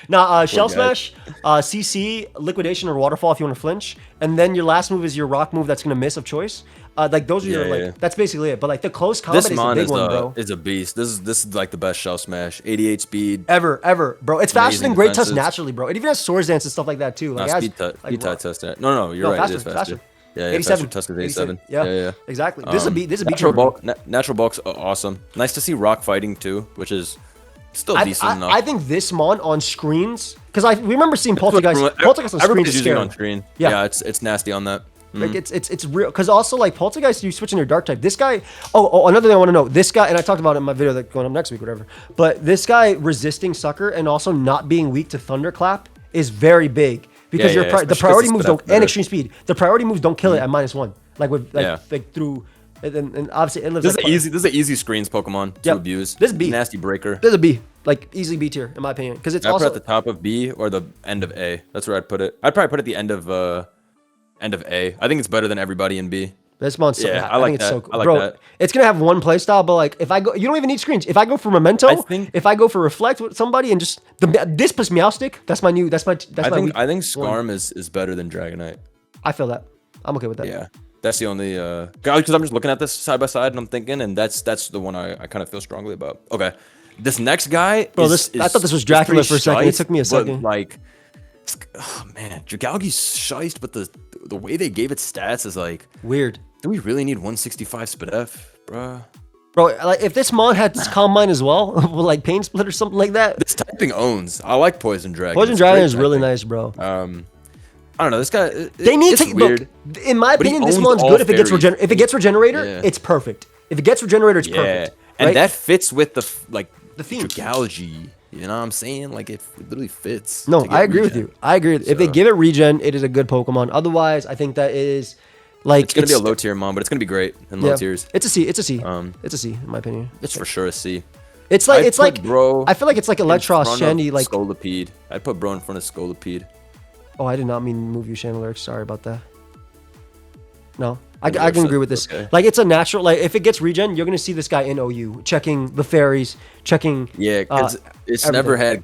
Now, Shell guy. Smash, CC, Liquidation, or Waterfall if you want to flinch, and then your last move is your Rock move that's gonna miss of choice. Like those are your Yeah. that's basically it. But like the close combat This is a mon big one, bro. is a beast. This is like the best Shell Smash. 88 speed. Ever, bro. It's faster Amazing than Great Tusk defenses. naturally, bro. It even has Swords Dance and stuff like that too. Like, Nah, it has, speed tie like, test that. No, you're right. faster, It is faster. Yeah, 87. Tusk is 87. Yeah, exactly. This is a beat natural trigger. bulk. Natural bulk's awesome. Nice to see rock fighting too, which is still decent enough. I think this mon on screens, because I remember seeing Poltergeist on screens Everybody's is using it scary. on screen. Yeah. Yeah, it's nasty on that. Like it's real, because also like Poltergeist, you switch in your dark type. This guy, another thing I want to know. This guy, and I talked about it in my video that going up next week, whatever. But this guy resisting Sucker and also not being weak to Thunderclap is very big because the priority moves don't and extreme speed. The priority moves don't kill it at -1. Like with like through, and obviously it lives. This is an easy screens Pokemon to abuse. This is B. Nasty breaker. This is a B, like easy B tier in my opinion, because it's I'd also put at the top of B or the end of A. That's where I'd put it. I'd probably put it at the end of A. I think it's better than everybody in B. This mon's so Yeah, I I think it's like so that. cool. I like Bro, that. it's gonna have one play style, but like if I go, you don't even need screens. If I go for Memento, if I go for Reflect with somebody and just this plus Meowstic, that's my weak. I think Skarm is better than Dragonite. I feel that. I'm okay with that. Yeah. That's the only because I'm just looking at this side by side and I'm thinking, and that's the one I kind of feel strongly about. Okay. This next guy Bro, I thought this was Dracula for a second. It took me a second. Like, oh man, Dragalge's shiced, but the way they gave it stats is like weird. Do we really need 165 SpDef, bruh? Bro, like if this mon had Calm Mind as well, like Pain Split or something like that. This typing owns. I like Poison Dragon. Poison Dragon is really nice, bro. I don't know. This guy. They need it's to. weird. Look, in my opinion, this mon's good if it gets Regenerator. Yeah. It's perfect. If it gets Regenerator, it's perfect. And right? that fits with the theme. Dragalge. You know what I'm saying? Like it literally fits. No, I agree with you. I agree. If they give it regen, it is a good Pokemon. Otherwise, I think that it is like it's gonna be a low tier mon, but it's gonna be great in low tiers. It's a C. It's a C. It's a C in my opinion. It's for sure a C. It's like bro. I feel like it's like Eelektross, Shandy, like Scolipede. I'd put bro in front of Scolipede. Oh, I did not mean to move you, Chandelure. Sorry about that. No, I can agree with this. Okay. Like, it's a natural. Like, if it gets regen, you're gonna see this guy in OU checking the fairies, checking. Yeah, because it's everything. never had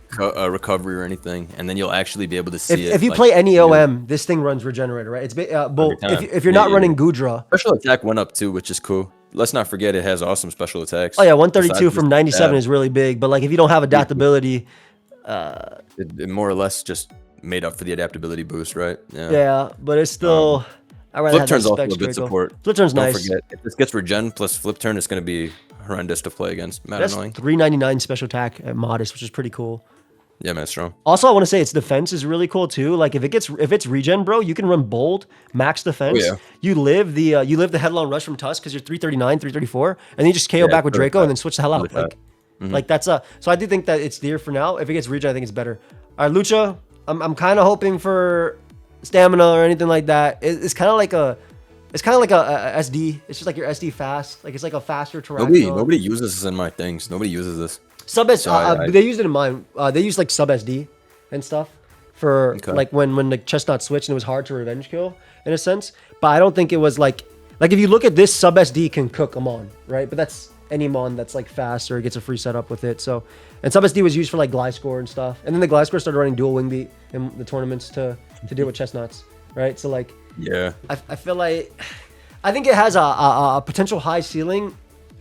recovery or anything, and then you'll actually be able to see it. If you play any OM, this thing runs Regenerator, right? It's if you're not running Goodra. Special attack went up too, which is cool. Let's not forget it has awesome special attacks. Oh yeah, 132 from 97 is really big. But like, if you don't have adaptability, it more or less just made up for the adaptability boost, right? Yeah, but it's still. I rather Flip have turn's that also a Specs good Draco. support. Flip turn's Don't nice. forget, if this gets regen plus flip turn, it's going to be horrendous to play against. Mad That's annoying. 399 special attack at Modest, which is pretty cool. Yeah, man, it's strong. Also, I want to say its defense is really cool too. Like if it's regen, bro, you can run bold, max defense. Oh, yeah. You live the headlong rush from Tusk because you're 339, 334, and then you just KO back with Draco and then switch the hell out. Like that's so I do think that it's there for now. If it gets regen, I think it's better. All right, Lucha, I'm kind of hoping for stamina or anything like that. It's kind of like a SD. It's just like your SD fast. Like it's like a faster Terrakion. Nobody uses this in my things. Nobody uses this. Sub SD, they used it in mine. They used like sub SD and stuff for like when the Chesnaught switched and it was hard to revenge kill in a sense. But I don't think it was like if you look at this, sub SD can cook a mon, right? But that's any mon that's like fast or gets a free setup with it. So, and sub SD was used for like Gliscor and stuff. And then the Gliscor started running dual wing beat in the tournaments to deal with Chesnaughts, right? So like, yeah, I feel like I think it has a potential high ceiling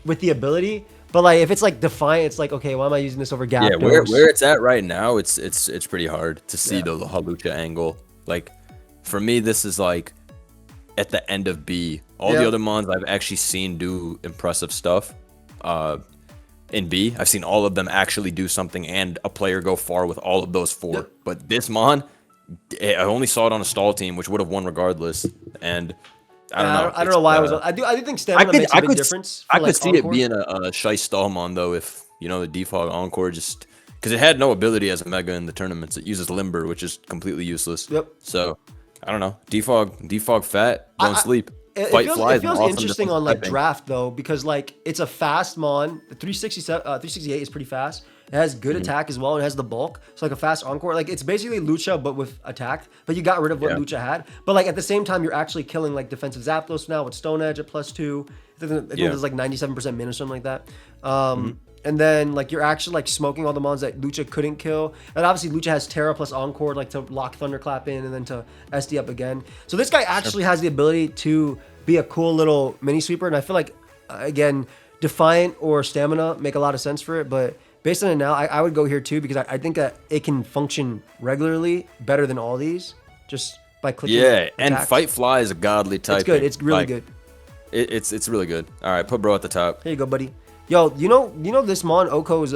with the ability. But like if it's like Defiant, it's like, okay, why am I using this over Gap? Yeah, where it's at right now, it's pretty hard to see the Hawlucha angle. Like for me, this is like at the end of B. All the other mons I've actually seen do impressive stuff. In B, I've seen all of them actually do something and a player go far with all of those four. Yep. But this mon, I only saw it on a stall team, which would have won regardless. And I don't know. I don't know why I was. I do think stamina makes a big difference. I could see it being a shy Stallmon though, if the Defog Encore just because it had no ability as a Mega in the tournaments. It uses Limber, which is completely useless. Yep. So I don't know. Defog fat, don't sleep. It feels interesting on like draft though, because like it's a fast mon. The 368 is pretty fast, It has good attack as well. It has the bulk. So like a fast encore. Like it's basically Lucha, but with attack. But you got rid of what Lucha had. But like at the same time, you're actually killing like defensive Zapdos now with Stone Edge at +2. I think there's like 97% min or something like that. And then like you're actually like smoking all the mons that Lucha couldn't kill. And obviously Lucha has Terra plus Encore like to lock Thunderclap in and then to SD up again. So this guy actually has the ability to be a cool little mini sweeper. And I feel like again, Defiant or Stamina make a lot of sense for it. But based on it now, I would go here too because I think that it can function regularly better than all these just by clicking. Yeah, and Fight Fly is a godly type. It's good. It's really good. It's really good. All right, put bro at the top. Here you go, buddy. Yo, you know this mon Oko's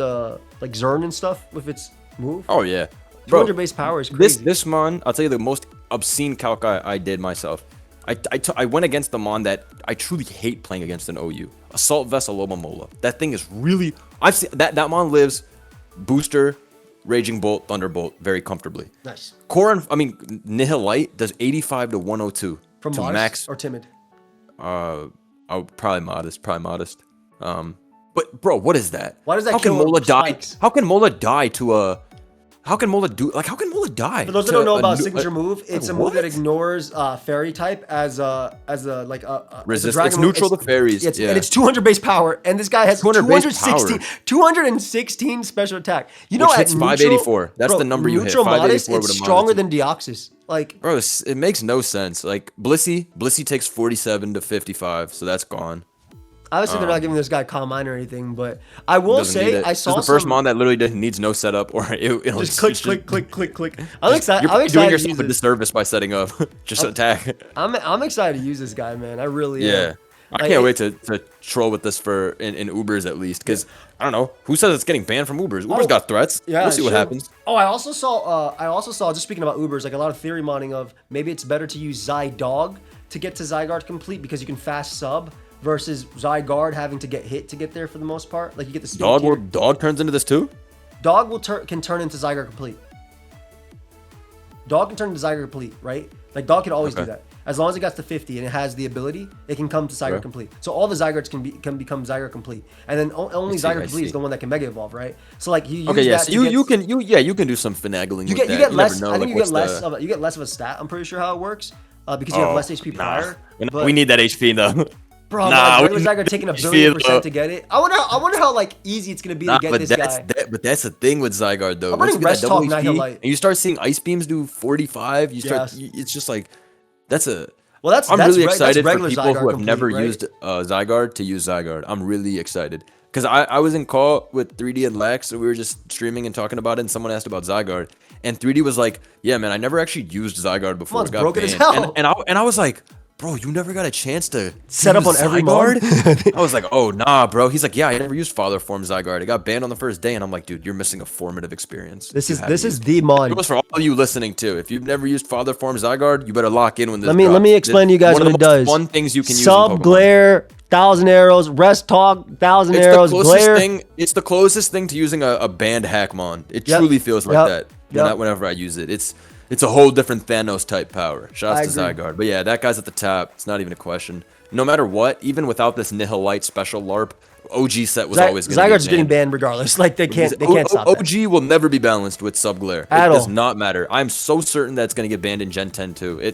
like Zern and stuff with its move. Oh yeah, bro. 200 base power is crazy. This mon, I'll tell you the most obscene calc I did myself. I went against the mon that I truly hate playing against an OU. Assault Vessel Lomomola. That thing is really. I've seen that mon lives booster, Raging Bolt, Thunderbolt very comfortably. Nice. Nihilite does 85 to 102 from to modest max or timid. Probably modest. But bro, what is that? Why does that how kill can Mola die? spikes? How can Mola die to a? How can Mola die? For those that don't know about signature move, it's a move that ignores fairy type as a resist. It's neutral to fairies. And it's 200 base power, and this guy has 216 special attack. You know, which hits 584. That's the number you hit. Neutral modest. It's stronger than Deoxys. Like, bro, it makes no sense. Like Blissey takes 47 to 55, so that's gone. Obviously, they're not giving this guy Calm Mind or anything, but I will say I saw the first mon that literally needs no setup or it'll just click. I'm excited. You're doing yourself a disservice by setting up. Just attack. I'm excited to use this guy, man. I really am. I can't wait to troll with this in Ubers at least, because I don't know who says it's getting banned from Ubers. Uber's got threats. Yeah, we'll see what happens. Oh, I also saw just speaking about Ubers, like a lot of theory modding of maybe it's better to use Zydog to get to Zygarde complete because you can fast sub. Versus Zygarde having to get hit to get there for the most part. Like you get the speed Dog turns into this too? Dog can turn into Zygarde complete. Dog can turn into Zygarde complete, right? Like Dog can always do that. As long as it gets to 50 and it has the ability, it can come to Zygarde complete. So all the Zygardes can become Zygarde complete. And then only Zygarde complete is the one that can Mega Evolve, right? So like you use that so you can do some finagling with that. You get less. I think you get less of a stat. I'm pretty sure how it works. Because you have less HP prior. We need that HP though. Bro, regular Zygarde taking a billion% to get it. I wonder how like easy it's gonna be to get this guy. But that's the thing with Zygarde though. I'm running Rest Talk Nihilite, and you start seeing Ice Beams do 45. It's just like that's a. Well, I'm really excited for people Zygarde who have never used Zygarde to use Zygarde. I'm really excited because I was in call with 3D and Lex, so we were just streaming and talking about it, and someone asked about Zygarde, and 3D was like, "Yeah, man, I never actually used Zygarde before it got banned." And I was like, bro, you never got a chance to set up on every mod? I was like, oh, nah, bro. He's like, yeah, I never used Father Form Zygarde. It got banned on the first day. And I'm like, dude, you're missing a formative experience. This is the mod. It goes for all you listening too. If you've never used Father Form Zygarde, you better lock in when this Let me explain to you guys what it does. Fun things you can use. Sub Glare, 1,000 arrows, Rest Talk, 1,000 arrows, Glare. It's the closest thing to using a banned Hackmon. It truly feels like that whenever I use it. It's a whole different Thanos type power. Shouts to Zygarde. But yeah, that guy's at the top. It's not even a question. No matter what, even without this Nihilite special LARP, OG set was always going to be Zygarde's getting banned regardless. Like they can't stop OG that. Will never be balanced with Sub Glare. It does not matter. I'm so certain that's going to get banned in Gen 10 too.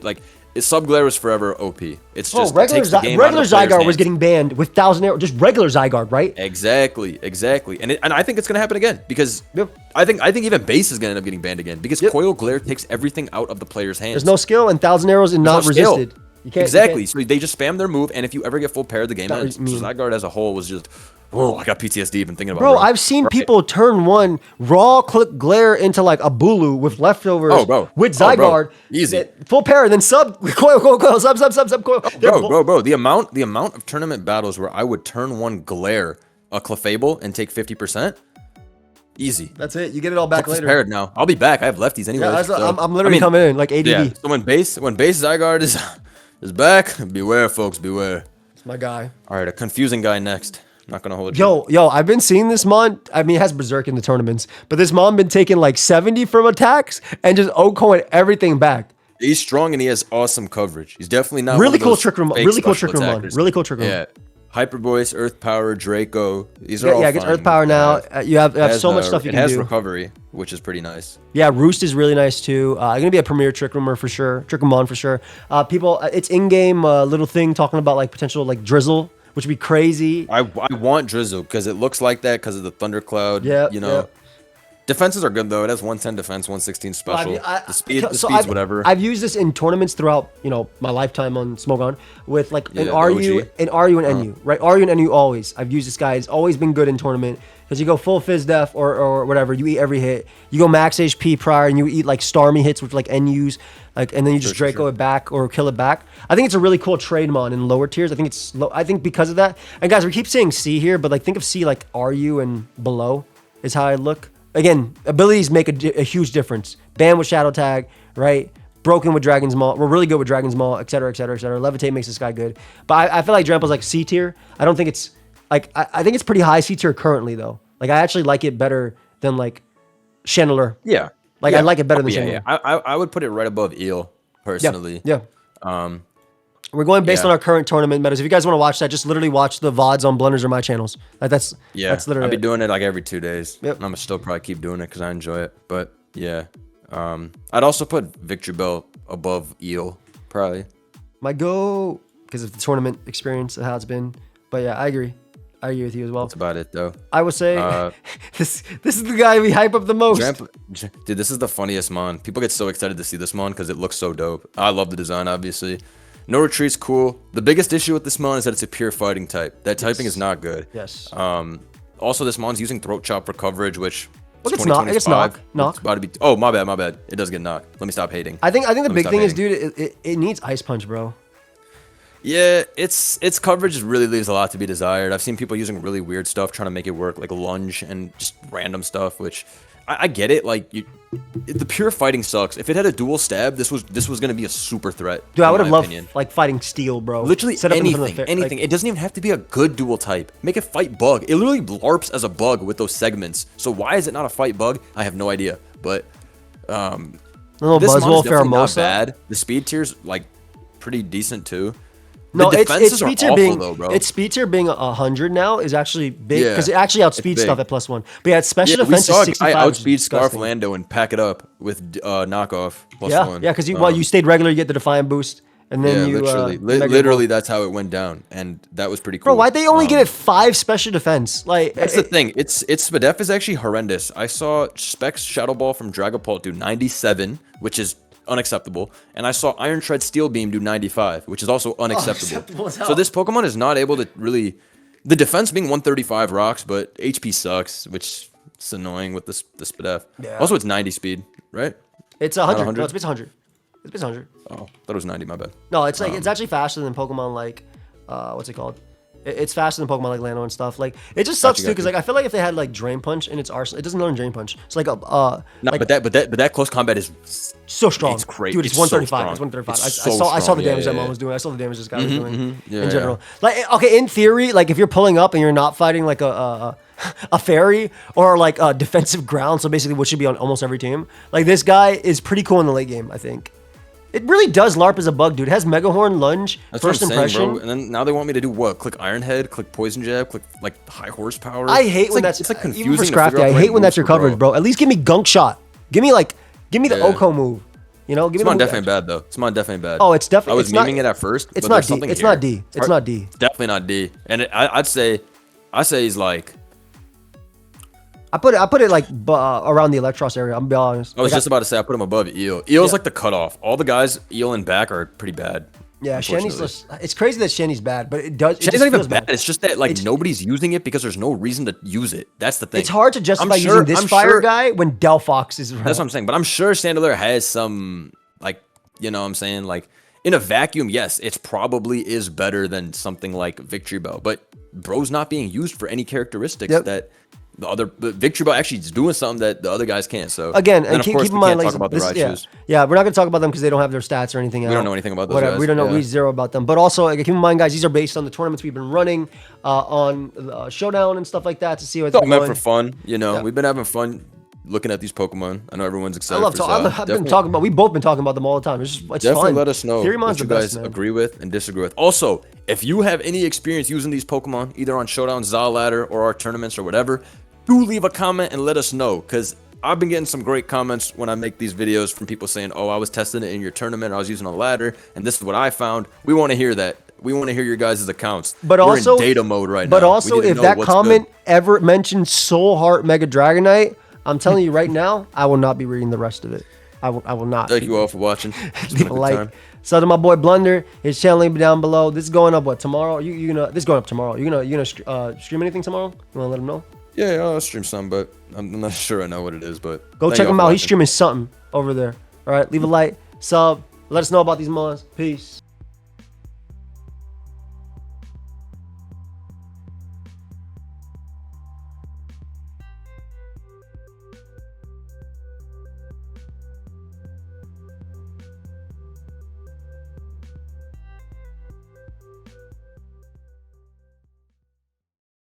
Sub Glare was forever OP. It's just regular Zygarde was getting banned with 1,000 arrows. Just regular Zygarde, right? Exactly. And I think it's gonna happen again because I think even base is gonna end up getting banned again because Coil Glare takes everything out of the player's hands. There's no skill and 1,000 arrows and not resisted. Exactly. So they just spam their move, and if you ever get full pair, the game ends. So Zygarde as a whole was just. Oh, I got PTSD even thinking about it. Bro, I've seen people turn one raw click Glare into like a Bulu with leftovers with Zygarde. Easy. Full pair, then sub coil, sub coil. Bro. The amount of tournament battles where I would turn one Glare, a Clefable, and take 50%. Easy. That's it. You get it all back later. Prepared now. I'll be back. I have lefties anyway. Yeah, I'm literally coming in like ADD. Yeah. So when base Zygarde is back, beware, folks, beware. It's my guy. All right, a confusing guy next. Not gonna hold you. Yo, I've been seeing this mon. I mean, it has Berserk in the tournaments, but this mon been taking like 70 from attacks and just OKOing everything back. He's strong and he has awesome coverage. He's definitely not really cool trick room. Really cool trick room. Really cool trick room. Yeah. Hyper Voice, Earth Power, Draco. These are all yeah, it gets Earth Power now. You have so much stuff you can do. It has recovery, which is pretty nice. Yeah, Roost is really nice too. Gonna be a premier Trick Roomer for sure. Trick-Room for sure. People, it's in-game little thing talking about like potential like Drizzle, which would be crazy. I want Drizzle because it looks like that because of the Thundercloud. Yeah, you know. Defenses are good though. It has 110 defense, 116 special. The speed's whatever. I've used this in tournaments throughout, my lifetime on Smogon with like an OG. RU and NU, right? RU and NU always. I've used this guy. It's always been good in tournament because you go full Fizz Def or whatever. You eat every hit. You go max HP prior and you eat like Starmie hits with like NUs, like, and then you just Draco it back or kill it back. I think it's a really cool trade mon in lower tiers. I think it's I think because of that. And guys, we keep saying C here, but like think of C like RU and below is how I look. Again, abilities make a huge difference. Ban with Shadow Tag, right? Broken with Dragon's Maw. We're really good with Dragon's Maw, etc., etc., etc. Levitate makes this guy good. But I feel like Drampa's like C tier. I don't think it's like I think it's pretty high C tier currently though. Like I actually like it better than like Chandelure. Yeah. Like I like it better than Chandelure. Yeah. I would put it right above Eel personally. Yeah. We're going based on our current tournament metas. If you guys want to watch that, just literally watch the VODs on Blunders or my channels. That's literally I'll be doing it like every 2 days. Yep. And I'm gonna still probably keep doing it because I enjoy it. But yeah. I'd also put Victory Bell above Eel, probably. My go because of the tournament experience and how it's been. But yeah, I agree. I agree with you as well. That's about it though. I would say this is the guy we hype up the most. Dude, this is the funniest mon. People get so excited to see this mon because it looks so dope. I love the design, obviously. No retreat's cool. The biggest issue with this mon is that it's a pure fighting type. That typing is not good. Yes. Also, this mon's using Throat Chop for coverage, which look, it's knock. It's knock. It's about to be. Oh, my bad. It does get knocked. Let me stop hating. I think the big thing is, dude, it needs Ice Punch, bro. Yeah, its coverage really leaves a lot to be desired. I've seen people using really weird stuff trying to make it work, like lunge and just random stuff, which I get it. Like the pure fighting sucks. If it had a dual stab, this was gonna be a super threat. Dude, I would have loved like fighting Steel, bro. Literally anything. Like, it doesn't even have to be a good dual type. Make it fight bug. It literally LARPs as a bug with those segments. So why is it not a fight bug? I have no idea. But this mod is definitely not bad. The speed tier's like pretty decent too. No, it's speed tier being though, bro. Its speed tier being 100 now is actually big because it actually outspeeds stuff at +1. But yeah, its special defense is 65. I outspeed Scarf Lando and pack it up with knockoff +1. Yeah, because you stayed regular, you get the Defiant boost, and then you literally that's how it went down, and that was pretty cool. Bro, why'd they only get it 5 special defense? Like that's the thing. Its SPDEF is actually horrendous. I saw Specs Shadow Ball from Dragapult do 97, which is unacceptable, and I saw Iron Tread Steel Beam do 95, which is also unacceptable. So this Pokemon is not able to really, the defense being 135 rocks, but HP sucks, which is annoying with this SPDEF. Yeah. Also, it's 90 speed, right? It's 100. No, it's 100. It's 100. Oh, thought it was 90. My bad. No, it's like it's actually faster than Pokemon like what's it called? It's faster than Pokemon like Lando and stuff. Like it just sucks too because like I feel like if they had like Drain Punch in its arsenal, it doesn't learn Drain Punch. It's like a but that close combat is so strong. It's great. Dude, it's 135. It's 135. I saw the damage that mom was doing. I saw the damage this guy was doing in general. Like okay, in theory, like if you're pulling up and you're not fighting like a fairy or like a defensive ground, so basically what should be on almost every team. Like this guy is pretty cool in the late game, I think. It really does LARP as a bug, dude. It has Mega Horn, Lunge, That's First what I'm Impression. saying, bro. And then now they want me to do what? Click Iron Head, click Poison Jab, click like High Horsepower. I hate when that's it's like confusing. Even for Scrafty, I hate when that's your coverage, bro. At least give me Gunk Shot. Give me the Oko move. You know, give me. It's definitely bad though. It's definitely bad. Oh, it's definitely. I was memeing it at first. It's not D. It's not D. It's not D. It's definitely not D. And I'd say he's like. I put it like around the Eelektross area. I'm gonna be honest. I was just about to say I put him above Eel. Eel's like the cutoff. All the guys Eel and back are pretty bad. Yeah, Shenny's. It's crazy that Shenny's bad, but it does. Shenny's not even bad. It's just that like nobody's using it because there's no reason to use it. That's the thing. It's hard to justify using this fire guy when Delphox is around. That's what I'm saying. But I'm sure Chandelure has some like you know what I'm saying like in a vacuum. Yes, it's probably is better than something like Victory Bell, but bro's not being used for any characteristics that. The other Victory Bell actually is doing something that the other guys can't. So again, and keep in mind, talk about the Raichus. Yeah, we're not gonna talk about them because they don't have their stats or anything else. We don't know anything about those guys. We don't know. We zero about them. But also, keep in mind, guys, these are based on the tournaments we've been running on Showdown and stuff like that to see what's going. It's all meant for fun. You know, we've been having fun looking at these Pokemon. I know everyone's excited. I've been talking about. We've both been talking about them all the time. It's definitely fun. let us know what you guys agree with and disagree with. Also, if you have any experience using these Pokemon, either on Showdown, Za Ladder, or our tournaments or whatever, do leave a comment and let us know, because I've been getting some great comments when I make these videos from people saying, oh, I was testing it in your tournament, I was using a ladder, and this is what I found. We want to hear that. We want to hear your guys' accounts. But we're also in data mode right now. But also, if that comment ever mentions Soul Heart Mega Dragonite, I'm telling you right now, I will not be reading the rest of it. I will not. Thank you all for watching. Leave a like. So to my boy Blunder, his channel link down below. This is going up what, tomorrow? You gonna this is going up tomorrow. You gonna stream anything tomorrow? You wanna let him know? Yeah, I'll stream some, but I'm not sure I know what it is. But go check him out. He's streaming something over there. All right, leave a like, sub. Let us know about these mods. Peace.